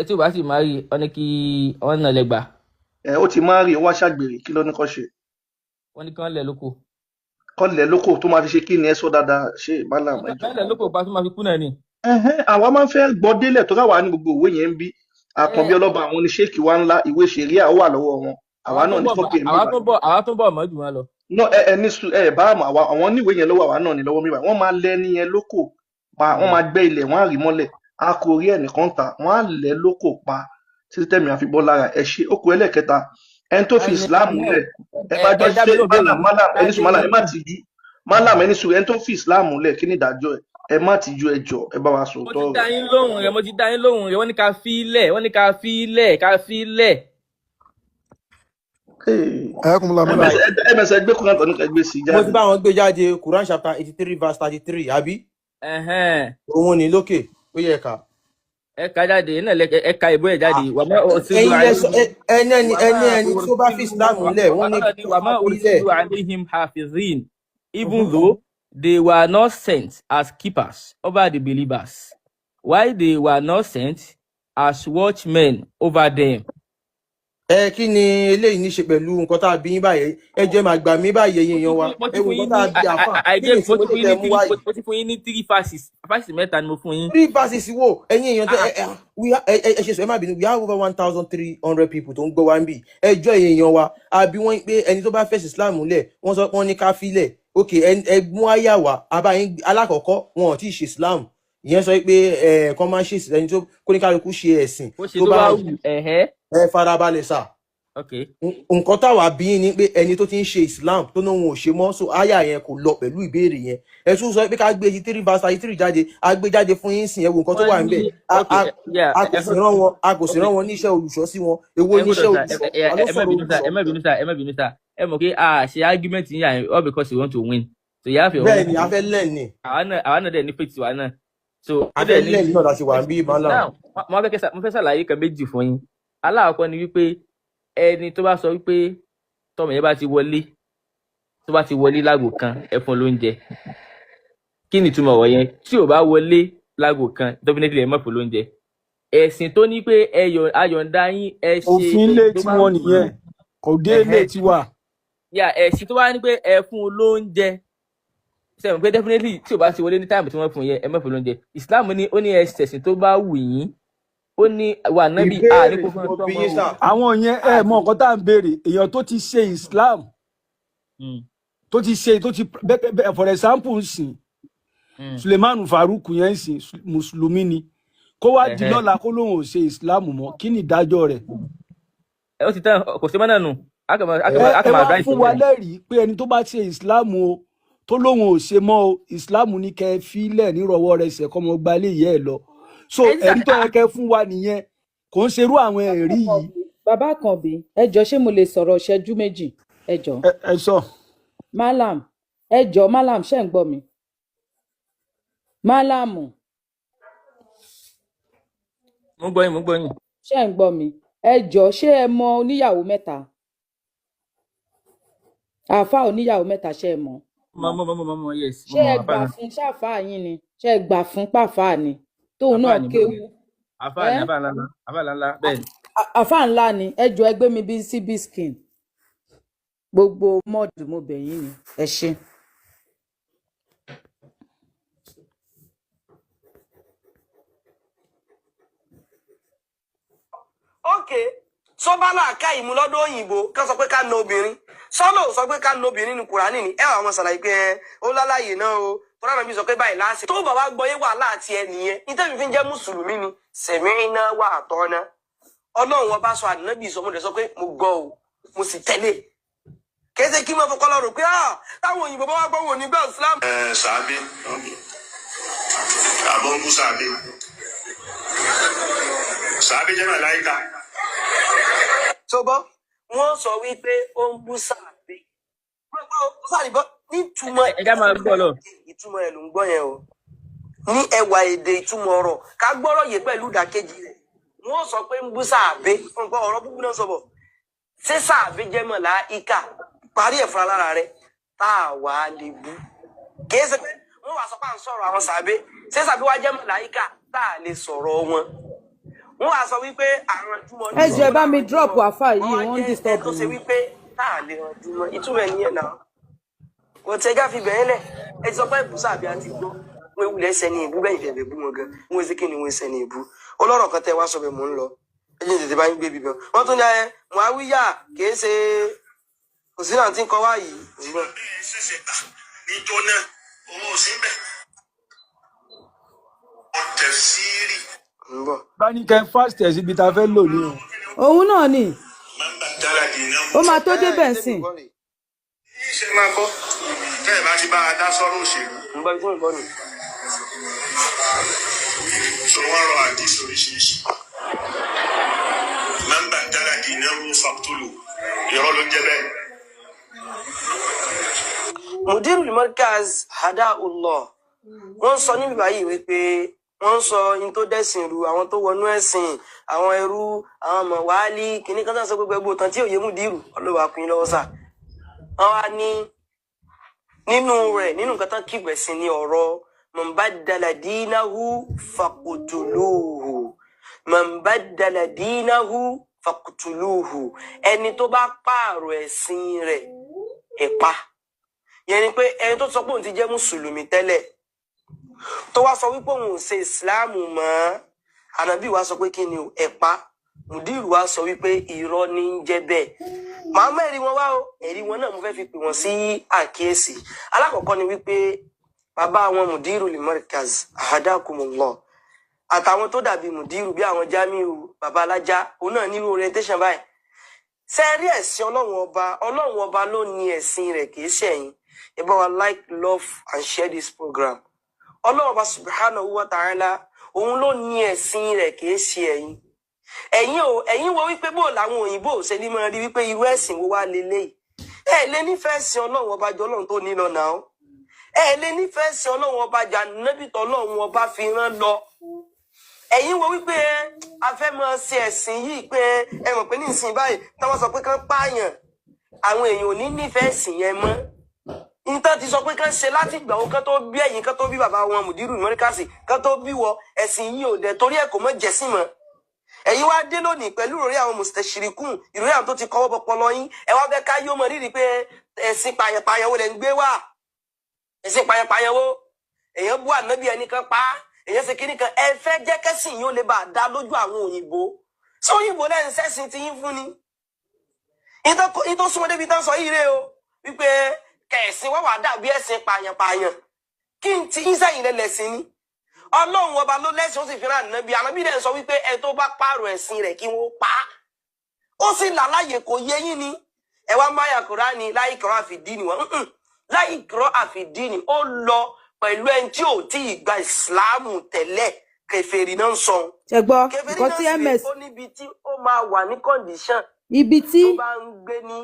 [SPEAKER 5] tí o bá sì máa rí ọ ní kí wọ́n nà lẹ́gbà.
[SPEAKER 2] ó ti máa rí ó wá ṣàgbèrè kí ló ní kó ṣe.
[SPEAKER 5] wọ́n ní kán lẹ̀ lóko.
[SPEAKER 2] kọ́lẹ̀ lóko tó máa fi ṣe kí ni ẹ sọ dáadáa ṣe malam ẹjọ́.
[SPEAKER 5] kọ́lẹ̀ lóko pa tó máa fi kú náà ni.
[SPEAKER 2] àwa máa ń fẹ́ gbọ́ délẹ̀ tó káwa ní gbogbo òwe yẹn ń bí Àkànbí ọlọ́ba àwọn oníṣẹ́ẹ̀kì wa ńlá ìwé ṣẹ̀ríà ó wà lọ́wọ́ wọn àwa náà ní kọ́pì ẹ̀ níbà.
[SPEAKER 5] àwa tó ń bọ̀ mọ́ jù wọn lọ.
[SPEAKER 2] no ẹ bá àwọn níwèé yẹn lọ́wọ́ àwa náà ní lọ́wọ́ mi báyìí wọ́n máa lẹ́ ní yẹn lóko pa wọ́n máa gbẹ́ ilẹ̀ wọ́n á rí mọ́lẹ̀ a kò rí ẹnìkan ta wọ́n á lẹ́ lóko pa títí tẹ̀mí àfi bọ́ lára ẹ̀ ṣe ó kù ẹlẹ́kẹta ẹni tó fi Islam lẹ̀ ẹ bá jọ ṣe malam ẹni sùn malam ẹ má tìjú malam ẹni sùn ẹni tó fi Islam lẹ̀ kí ni ìdájọ́ ẹ má tìjú ẹ jọ ẹ bá wa sọ tọrọ.
[SPEAKER 5] mo ti dá yín lóhùn rẹ̀ wọ́n ní ká fi ilẹ̀.
[SPEAKER 2] ẹ mẹsẹ gbé Quran tó ní ká gbé sí jáde.
[SPEAKER 6] mo ti bá wọn gbé jáde Quran chapter 83 verse 33 àbí. òun ni lókè ó yẹ ká.
[SPEAKER 5] ẹ ká jáde náà ẹ ká ìbò ẹ jáde wà má ọsẹ
[SPEAKER 6] ẹni tó bá fi Islam lẹ̀ wọ́n ní
[SPEAKER 5] wà má ọsẹ alayhim hafizin even though they were not sent as keepers over the believers. Why they were not sent? as watchmen over them.
[SPEAKER 6] Kí ni eléyìí ní ṣe pẹ̀lú nǹkan tá a bí yín báyìí? Ẹ jẹ́ máa gbà mí báyìí ẹ̀yin èèyàn wa. Ẹ wo nǹkan tá a bí àfà. Kí ni ìsinmi tó tẹ̀ mú wáyé?
[SPEAKER 5] Mo ti fún yín ní 3 verses. Verses mẹ́ta ni mo fún yín.
[SPEAKER 6] 3 verses wo? Ẹ̀yin èèyàn ẹ ṣe sọ ẹ má bínú. We have over 1,300 people tó ń gbọ́ wá ń bì. Ẹ jọ ẹ̀yin èèyàn wa. Àbí wọ́n pé ẹni tó bá fẹ̀sìn Islam múlẹ̀, wọ́n sọ pé wọ́n ní ká filẹ̀. Ok, ẹ mú àyà wá. Àbáyín alákọ̀ọ́kọ́ wọn ò tí ì ṣe Islam. Ìyẹn sọ pé kọ́ máa ń ṣe ẹni tó kóníkálukú ṣe ẹ̀sìn.
[SPEAKER 5] Tó bá wù
[SPEAKER 6] ẹ farabalẹ̀ sà.
[SPEAKER 5] Okay.
[SPEAKER 6] Nǹkan táwa bí ni pé ẹni tó ti ń ṣe Islam tó náà wọn ò ṣe mọ́, so àyà yẹn kò lọ pẹ̀lú ìbéèrè yẹn. Ẹ tún sọ pé ká gbé 3 verse 3 jáde, a gbé jáde fún yín sìn, ẹ wo nǹkan tó wà níbẹ̀. A kò sì rán wọn ní iṣẹ́ olùṣọ́ sí wọn. Èwo ní iṣẹ́ olùṣọ́?
[SPEAKER 5] Ẹ má bínú sá. Ẹ mọ̀ pé a ṣe argument yín yà all because you want to win. So you have your own.
[SPEAKER 6] Bẹ́ẹ̀ni, a fẹ́ lẹ́ẹ̀ ni.
[SPEAKER 5] Àwa náà dẹ̀ ní faith wa náà. So
[SPEAKER 6] a fẹ́ lẹ́ẹ̀ ni náà láti wà bí Málà.
[SPEAKER 5] Mo fẹ́ ṣàlàyé kan méjì fún yín. Alákọ̀ọ́kọ́ ni wípé ẹni tó bá sọ wípé tọmọ yẹn bá ti wọlé lágò kan ẹ fún lóúnjẹ, kí ni ìtumọ̀ ọ̀rọ̀ yẹn? Tí ò bá wọlé lágò kan definitely ẹ má fún lóúnjẹ. Ẹ̀sìn tó ní pé ayọ̀ǹda yín ẹ ṣe
[SPEAKER 4] òfin ilé tí wọ́n nìyẹn kò dé ilé tí wà.
[SPEAKER 5] Ẹ̀sìn tó bá ní pé ẹ fún lóúnjẹ sẹ́wọ̀n pé definitely tí ò bá ti wọlé ní táìmù tí wọ́n fún yẹn ẹ má fún lóúnjẹ. Islam ní ó ní ẹ̀sìn tó bá wù yín, ó ní wà nábì ní kó fún ọtọ mọ.
[SPEAKER 4] Àwọn yẹn mọ nǹkan tá à ń béèrè, èèyàn tó ti ṣe Islam tó ti for example sìn Suleiman Farouk yẹn sìn mùsùlùmí ni, kó wá di lọ́la kó lóun ò ṣe Islam mọ́, kí ni ìdájọ́ rẹ̀?
[SPEAKER 5] Ó ti tán, kò sí mọ́nà nù.
[SPEAKER 4] Ẹ wá fún wa lẹ́rìí pé ẹni tó bá ṣe Islam o tó lóun ò ṣe mọ́ o, Islam ní kẹ́ fílẹ̀ nírọ̀wọ́ rẹ̀ ṣẹ̀ kọ́mọ gba ilé yẹ́ ẹ lọ. So ẹ̀rí tó yẹ kẹ́ fún wa nìyẹn, kò ń ṣerú àwọn ẹ̀rí yìí.
[SPEAKER 8] Bàbá Àkànbí, ẹ jọ̀ọ́ ṣé mo lè sọ̀rọ̀ ìṣẹ́jú méjì? Ẹ jọ̀ọ́.
[SPEAKER 4] Ẹ sọ.
[SPEAKER 8] Malam, ẹ jọ̀ọ́ Malam, ṣé ń gbọ́ mi? Malam.
[SPEAKER 5] Mo gbọ́ yín.
[SPEAKER 8] Ṣé ń gbọ́ mi? Ẹ jọ̀ọ́ ṣé ẹ mọ oníyàwó mẹ́ta? Àáfà oníyàwó mẹ́ta ṣé ẹ mọ̀?
[SPEAKER 5] Mọ yes.
[SPEAKER 8] Ṣé ẹ gbà fún ṣáfà yín ni? Ṣé ẹ gbà fún pàfà ni? Tóun náà kéwu.
[SPEAKER 5] Àfà ńlá bẹ́ẹ̀ ni.
[SPEAKER 8] Àfà ńlá ni, ẹ jọ̀ọ́ ẹ gbé mi bí sí biskin. Gbogbo mọ́ọ̀dù mo bẹ̀ yín ni, ẹ ṣé.
[SPEAKER 9] Okay, sọ́bálà ká ìmú lọ́dọ̀ òyìnbó ká sọ pé ká na obìnrin. Sọ́lọ̀ sọ pé ká na obìnrin ní Kùránì ni. Ẹ wà wọn ṣàlàyé pé ó lálàyé náà o. Tọ́lá náà bí sọ pé báyìí láṣẹ. Tó bàbá gbọ́ yé wà láti ẹ nìyẹn. Nítorí fi ń jẹ́ Mùsùlùmí ni. Sẹ̀mìínà wà àtọ́ná. Ọlọ́run wọn bá sọ ànábì sọ mo dẹ̀ sọ pé mo gbọ́ o, mo sì tẹ̀lé. Kèsè kí mo fọkọ́ lọ rò pé táwọn òyìnbó bá wá gbọ́ wò ní gbọ́ Islam.
[SPEAKER 10] Sàbí. Àbọ̀ ń bú sàbí. Sàbí jẹ́ màláíkà.
[SPEAKER 9] Sọ́bọ́, wọ́n sọ wípé ó ń bú sàbí. Sàbí nítumọ̀
[SPEAKER 5] ẹ̀dá máa gbọ́ lọ.
[SPEAKER 9] Ìtumọ̀ ẹ̀ ló ń gbọ́ yẹn o. Ní ẹwà èdè ìtumọ̀ ọ̀rọ̀, ká gbọ́rọ̀ yé pẹ̀lú ìdàkejì rẹ̀. Wọ́n sọ pé ń bú sàbí. Nǹkan ọ̀rọ̀ búburú náà sọ̀bọ̀. Ṣé sàbí jẹ́ màláíkà? Parí ẹ̀ fúnra lára rẹ̀. Tá a wà lè bú. Kìí ṣe pé wọ́n wá sọ pé à ń sọ̀rọ̀ àwọn sàbí. Ṣé sàbí wá jẹ́ màláíkà? Tá a lè sọ̀rọ̀ wọn. Wọ́n wá sọ wípé àwọn ìtumọ̀ ní.
[SPEAKER 8] Ẹ jọ̀ọ́ ẹ bá mi drop àfà yìí, wọ́n disturb
[SPEAKER 9] mi. Tó ṣe
[SPEAKER 8] mi.
[SPEAKER 9] wípé tá a lè ràn jùmọ̀ ìtumọ̀ ẹ̀ nìyẹn náà. Kò tẹ́ ká fi bẹ̀rẹ̀ lẹ̀. Ẹ ti sọ pé ìbú sàbí àti gbọ́. Wọ́n ewúlẹ̀ ẹsẹ̀ ní ìbú bẹ́ẹ̀ ìfẹ̀bẹ̀ bú wọn gan. Wọ́n ṣe kí ni wọ́n ẹsẹ̀ ní ìbú. Ọlọ́rọ̀ kan tẹ́ wá sọ bẹ́ẹ̀ mò ń lọ. Ẹ jẹ́ tètè bá ń gbé bíbẹ̀. Wọ́n tún ní ayẹ Muawiya kìí ṣe òsì náà tí ń kọ wá yìí.
[SPEAKER 10] Ṣẹ̀ṣẹ̀ gbà níjọ́ náà owó òsì ń bẹ̀. Ọ̀tẹ̀ síírì.
[SPEAKER 4] Báníkẹ́ fast ẹ̀ síbi tá a fẹ́ lò ní o.
[SPEAKER 8] Òun náà ni. Ó máa tó débẹ̀ sìn.
[SPEAKER 10] Ṣé máa kọ́? Tẹ́ ẹ̀ bá ti bá a dá sọ́rọ̀ òṣèlú.
[SPEAKER 9] Ń bá ìfún ìbọn nù.
[SPEAKER 10] Sọ wọ́n rọ àdìsí oríṣiríṣi. Máa ń bà dára di ìnáwó fàkútólù. Ìrọ́ ló ń jẹ́ bẹ́ẹ̀.
[SPEAKER 9] Mudirul Markaz Hadaullah. Wọ́n sọ níbi báyìí wípé wọ́n sọ in tó dẹ́sìn rú àwọn tó wọnú ẹ̀sìn àwọn ẹrú àwọn mọ̀wálí kìíní kan tó sọ gbogbo ẹgbẹ́ òtàn tí òye Mudiru ọlọ́wà kùn lọ́wọ́ sà. Wọ́n wá ní nínú rẹ̀ nínú nǹkan tán kíbẹ̀ sí ní ọ̀rọ̀ man baddala dinahu faqtuluhu. man baddala dinahu faqtuluhu ẹni tó bá pààrọ̀ ẹ̀sìn rẹ̀ ẹ pa. Yẹn ni pé ẹni tó sọ pé òun ti jẹ́ mùsùlùmí tẹ́lẹ̀ tó wá sọ wípé òun ò ṣe ìsìláàmù mọ́, ànábì wa sọ pé kí ni ẹ pa. Mùdírù wa sọ wípé irọ́ ní ń jẹ́ bẹ́ẹ̀. Màá mẹ́rin wọn wá o, ẹ̀rí wọn náà mo fẹ́ fi pè wọ́n sí àkíyèsí. Alákọ̀ọ́kọ́ ni wípé bàbá àwọn Mùdírù Al-Markaz ahadakumullah àtàwọn tó dàbí Mùdírù bí àwọn Jamiu bàbá alájá òun náà nírú orientation báyìí. Sẹ́ẹ̀rí ẹ̀sìn Ọlọ́run ọba ló ní ẹ̀sìn rẹ̀ kìí ṣe ẹ̀yin. Ẹ bá wa like, love and share this program. Ọlọ́run ọba subhanahu wa ta'ala òun ló ní ẹ̀sìn rẹ̀ kìí ṣe ẹ̀yin. Ẹ̀yin wo wípé bó làwọn òyìnbó ṣe ní máa rí wípé irú ẹ̀sìn wo wá leléyìí. Ẹ lè nífẹ̀ẹ́ sí Ọlọ́run ọba jọ Ọlọ́run tó ní lọ náà. Ẹ lè nífẹ̀ẹ́ sí Ọlọ́run ọba jà nábì tó Ọlọ́run ọba fi rán lọ. Ẹ̀yin wo wípé a fẹ́ máa ṣe ẹ̀sìn yìí pé ẹ mọ̀ pé ní ìsìn báyìí tí wọ́n sọ pé kán pààyàn àwọn èèyàn ò ní nífẹ̀ẹ́ ẹ̀sìn yẹn mọ́. Nǹkan ti sọ pé kán ṣe láti ìgbà wo kán tó bí ẹ̀yin kán tó bí bàbá wọn Mùdírù Al-Markaz kán tó bí wọ ẹ̀sìn yìí ò dẹ̀ torí ẹ̀ kò mọ́ jẹ̀sìn mọ́. Ẹ̀yin wá dé lónìí pẹ̀lú ìròrí àwọn mustashirikun ìròrí àwọn tó ti kọ́wọ́ bọpọlọ yín ẹ wá fẹ́ ká yóò mọ rírì pé ẹ̀sìn pààyàn wo lẹ̀ ń gbé wá ẹ̀sìn pààyàn wo èèyàn bú ànábì ẹnìkan pa èèyàn ṣe kíní kan ẹ fẹ́ jẹ́ kẹ́sìn yóò lè bá a dá lójú àwọn òyìnbó ṣé òyìnbó lẹ́yìn sẹ́sìn ti yín fún ni ìtọ́ súnmọ́ débi tán sọ yìí rè o wípé kẹ̀sìn wọ́n wà dàbí ẹ̀sìn pààyàn kí n ti yín sẹ́yìn lẹ́lẹ́sìn ni Ọlọ́run ọba ló lẹ́sìn ó sì fi rán ànábì dẹ̀ sọ wípé ẹ tó bá pààrọ̀ ẹ̀sìn rẹ̀ kí wọ́n pa á ó sì làlàyé kò yé yín ni ẹ wá máyà Kùránì la ikraha fid-din wọn la ikraha fid-din ó lọ pẹ̀lú ẹni tí ò tí ì gba ìsìláàmù tẹ́lẹ̀ kèfèrí náà ń sọ.
[SPEAKER 8] Ṣé gbọ́ nǹkan tí MS
[SPEAKER 9] ó níbi tí ó máa wà ní condition
[SPEAKER 8] ibi tí
[SPEAKER 9] tó bá ń gbé ní.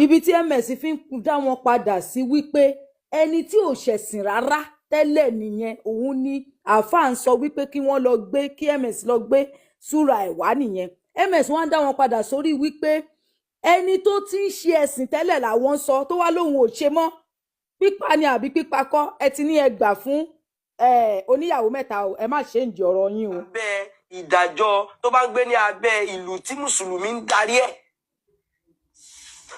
[SPEAKER 8] ibi tí MS fi ń dá wọn padà sí wípé ẹni tí ò ṣẹ̀sìn rárá tẹ́lẹ̀ nìyẹn òun ni àáfàá ń sọ wípé kí wọ́n lọ gbé kí MS lọ gbé súra ẹ̀ wá nìyẹn MS wọ́n á dá wọn padà sórí wípé ẹni tó ti ń ṣe ẹ̀sìn tẹ́lẹ̀ làwọn sọ tó wá lóhun ò ṣe mọ́ pípa ni àbí pípa kọ́ ẹ ti ní ẹ gbà fún oníyàwó mẹ́ta o ẹ má ṣe ń jẹ ọ̀rọ̀ yín o.
[SPEAKER 9] Abẹ́ ìdájọ́ tó bá ń gbé ní abẹ́ ìlú tí mùsùlùmí ń darí ẹ̀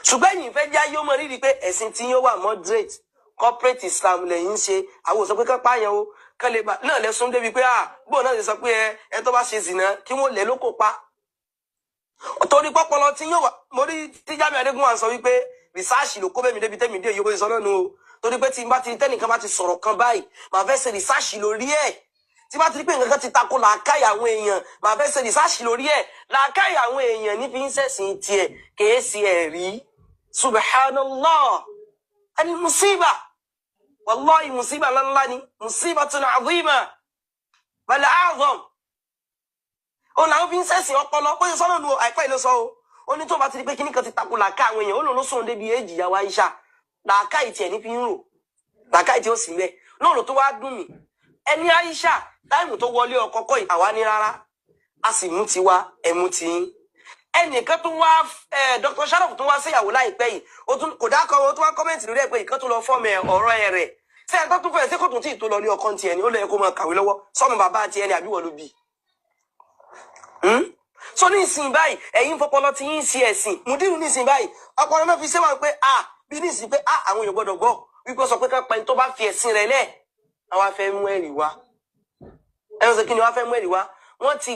[SPEAKER 9] ṣùgbọ́n ẹ̀yin fẹ́ jẹ́ ayé ó mọ rírì pé ẹ̀sìn tí yóò wà moderate corporate Islam lẹ́yìn ń ṣe àwọn ò sọ pé kán pààyàn o kán lè bá náà lẹ́sùn débi pé bóun náà lè sọ pé ẹ tó bá ṣe zìnà kí wọ́n lẹ̀ ló kó pa torí pọ́pọ́lọ tí yóò wà mo rí tí Jamiu Adégúnwà sọ wípé rìsáàṣì ló kó bẹ́ẹ̀ mi débi tẹ́mi dé yóò bó ṣe sọ náà nù o torí pé tí n bá ti tẹ́nìkan bá ti sọ̀rọ̀ kan báyìí màá fẹ́ ṣe rìsáàṣì lórí ẹ̀ tí bá ti rí pé nǹkan kan ti tako làákàyè àwọn èèyàn màá fẹ́ ṣe rìsáàṣì lórí ẹ̀ làákàyè àwọn èèyàn ní fi ń ṣẹ̀sìn tiẹ̀ kèé sí ẹ̀rí subhanallah ẹni musiba wallahi musiba ńláńlá ni musibatun azima bal a'zam òun làwọn fi ń ṣẹ̀sìn ọpọlọ pé sọ́nà nu àìpẹ́ ìlú sọ o ó ní tó bá ti rí pé kíní kan ti tako làákàyè àwọn èèyàn ó lòun ló sóhun débi èjì ìyàwó Aisha làákàyè tiẹ̀ ní fi ń rò làákàyè tí ó sì mẹ́ náà ló tó wá dùn mí ẹni Aisha táìmù tó wọlé ọkọ kọ́ yìí àwa ní rárá a sì mú tiwa ẹ̀mú tiyín ẹnìkan tó wá Dr. Sharaf tó wá síyàwó láìpẹ́ yìí ó tún kò dákọ̀ ó tún wá kọ́mẹ́ǹtì lórí ẹ̀ pé ìkan tó lọ fọ́ọ̀mù ọ̀rọ̀ ẹ̀ rẹ̀ ṣé ẹ̀ka tó fẹ́ẹ̀ sí kò tún tí ì tó lọ ní ọkọ tiẹ̀ ni ó lẹ́yìn kó máa kàwé lọ́wọ́ sọ́mù bàbá tiẹ̀ ni àbí wọ́n ló bí. So ní ìsìn báyìí ẹ̀yin fọpọlọ ti yín sí ẹ̀sìn Mùdírù ní ìsìn báyìí ọpọlọ náà fi ṣéwà pé bí ní ìsìn pé àwọn èèyàn gbọ́dọ̀ gbọ́ wípé sọ pé ká pa ẹni tó bá fi ẹ̀sìn rẹ̀ lẹ̀ àwọn afẹ́ mú ẹ̀rí wá ẹ̀rọ ṣe kí ni wọ́n fẹ́ mú ẹ̀rí wá wọ́n ti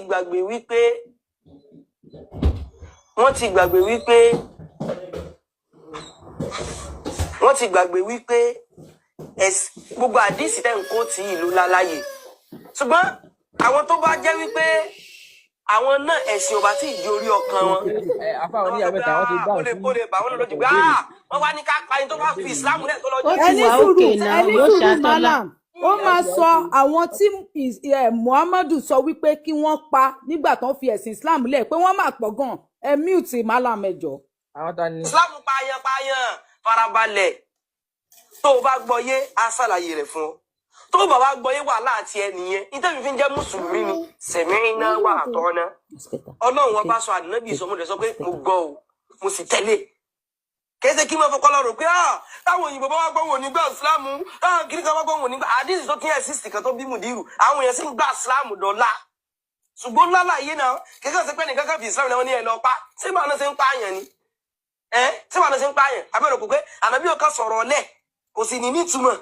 [SPEAKER 9] gbàgbé wípé gbogbo àdísì tẹ́ ń kó ti ìlú láláyè ṣùgbọ́n àwọn tó bá jẹ́ wípé àwọn náà ẹ̀sìn ọba tí ìdí orí ọkàn wọn ó lè bá wọn lójú pé wọ́n wá ní ká pa ẹni tó bá fi ìsìlámù lẹ̀ tó lọ́jọ́
[SPEAKER 8] ẹni sùúrù malam ó máa sọ àwọn tí Muhammadu sọ wípé kí wọ́n pa nígbà tó ń fi ẹ̀sìn Islam lẹ̀ pé wọ́n máa pọ̀ gan ẹ mute malam ẹjọ́.
[SPEAKER 9] Islam pààyàn farabalẹ̀ tó o bá gbọ́ yé á ṣàlàyé rẹ̀ fún ọ tó o bá wá gbọ́ yé wàhálà àti ẹ nìyẹn nítorí fi ń jẹ́ mùsùlùmí ni sẹ̀mìínà wà àtọ́nà Ọlọ́run wọn bá sọ ànábì sọ mo dẹ̀ sọ pé mo gbọ́ o mo sì tẹ̀lé kẹsẹ kí n máa fọkọ lọrùn pé táwọn òyìnbó bá wá gbọ́ wò ní gbà ìsìlámù kiri kan wá gbọ́ wò ní gbà àdìsí tó tún ẹ̀sìsì kan tó bí Mùdírù àwọn èèyàn sì ń gbà ìsìlámù dọ́là ṣùgbọ́n lálàyé náà kíkọ́ sí pé nìkan kan fi Islam náà ní ẹ̀ lọ pa ṣé báwọn náà ṣe ń pààyàn ni ṣé báwọn náà ṣe ń pààyàn abẹ́rẹ́ kò pé ànábì ò ká sọ̀rọ̀ lẹ̀ kò sì ní nítumọ̀